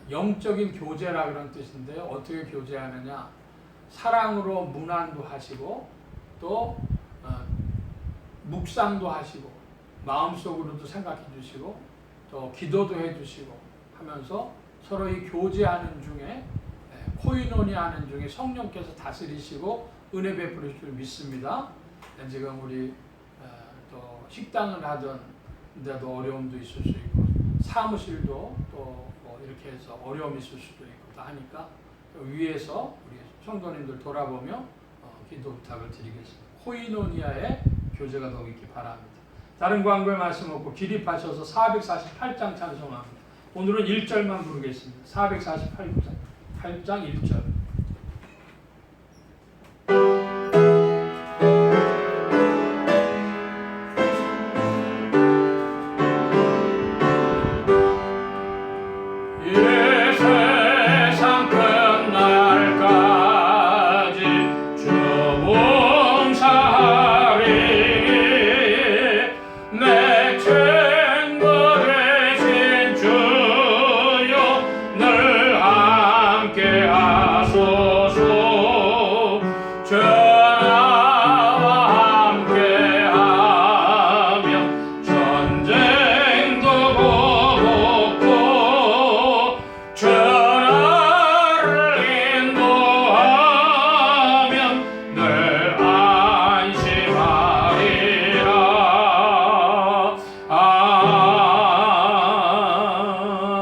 영적인 교제라 그런 뜻인데요. 어떻게 교제하느냐? 사랑으로 문안도 하시고 또 묵상도 하시고 마음속으로도 생각해 주시고 또 기도도 해 주시고 하면서 서로 이 교제하는 중에 코이노니아 하는 중에 성령께서 다스리시고 은혜 베풀으실 줄 믿습니다. 지금 우리 또 식당을 하던 데도 어려움도 있을 수 있고 사무실도 또 뭐 이렇게 해서 어려움이 있을 수도 있고 다 하니까 위에서 우리 성도님들 돌아보며 기도 부탁을 드리겠습니다. 코이노니아의 교제가 더욱 있기 바랍니다. 다른 광고의 말씀 없고 기립하셔서 448장 찬송합니다. 오늘은 1절만 부르겠습니다. 448장 1절. 죄 되신 주여 늘 함께 하소서. 전하와 함께 하며 전쟁도 보복고 전하를 인도하면 늘 안심하리라.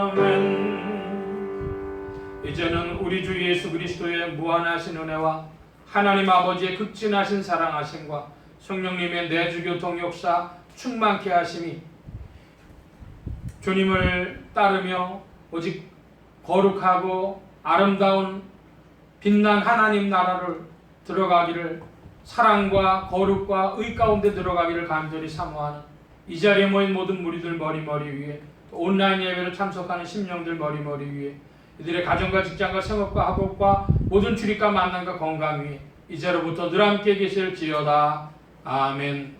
아멘. 이제는 우리 주 예수 그리스도의 무한하신 은혜와 하나님 아버지의 극진하신 사랑하심과 성령님의 내주교통 역사 충만케 하심이 주님을 따르며 오직 거룩하고 아름다운 빛난 하나님 나라를 들어가기를, 사랑과 거룩과 의 가운데 들어가기를 간절히 사모하는 이 자리에 모인 모든 무리들 머리머리 위에, 또 온라인 예배를 참석하는 심령들 머리머리 위에, 이들의 가정과 직장과 생업과 학업과 모든 출입과 만남과 건강 위에 이제로부터 늘 함께 계실지어다. 아멘.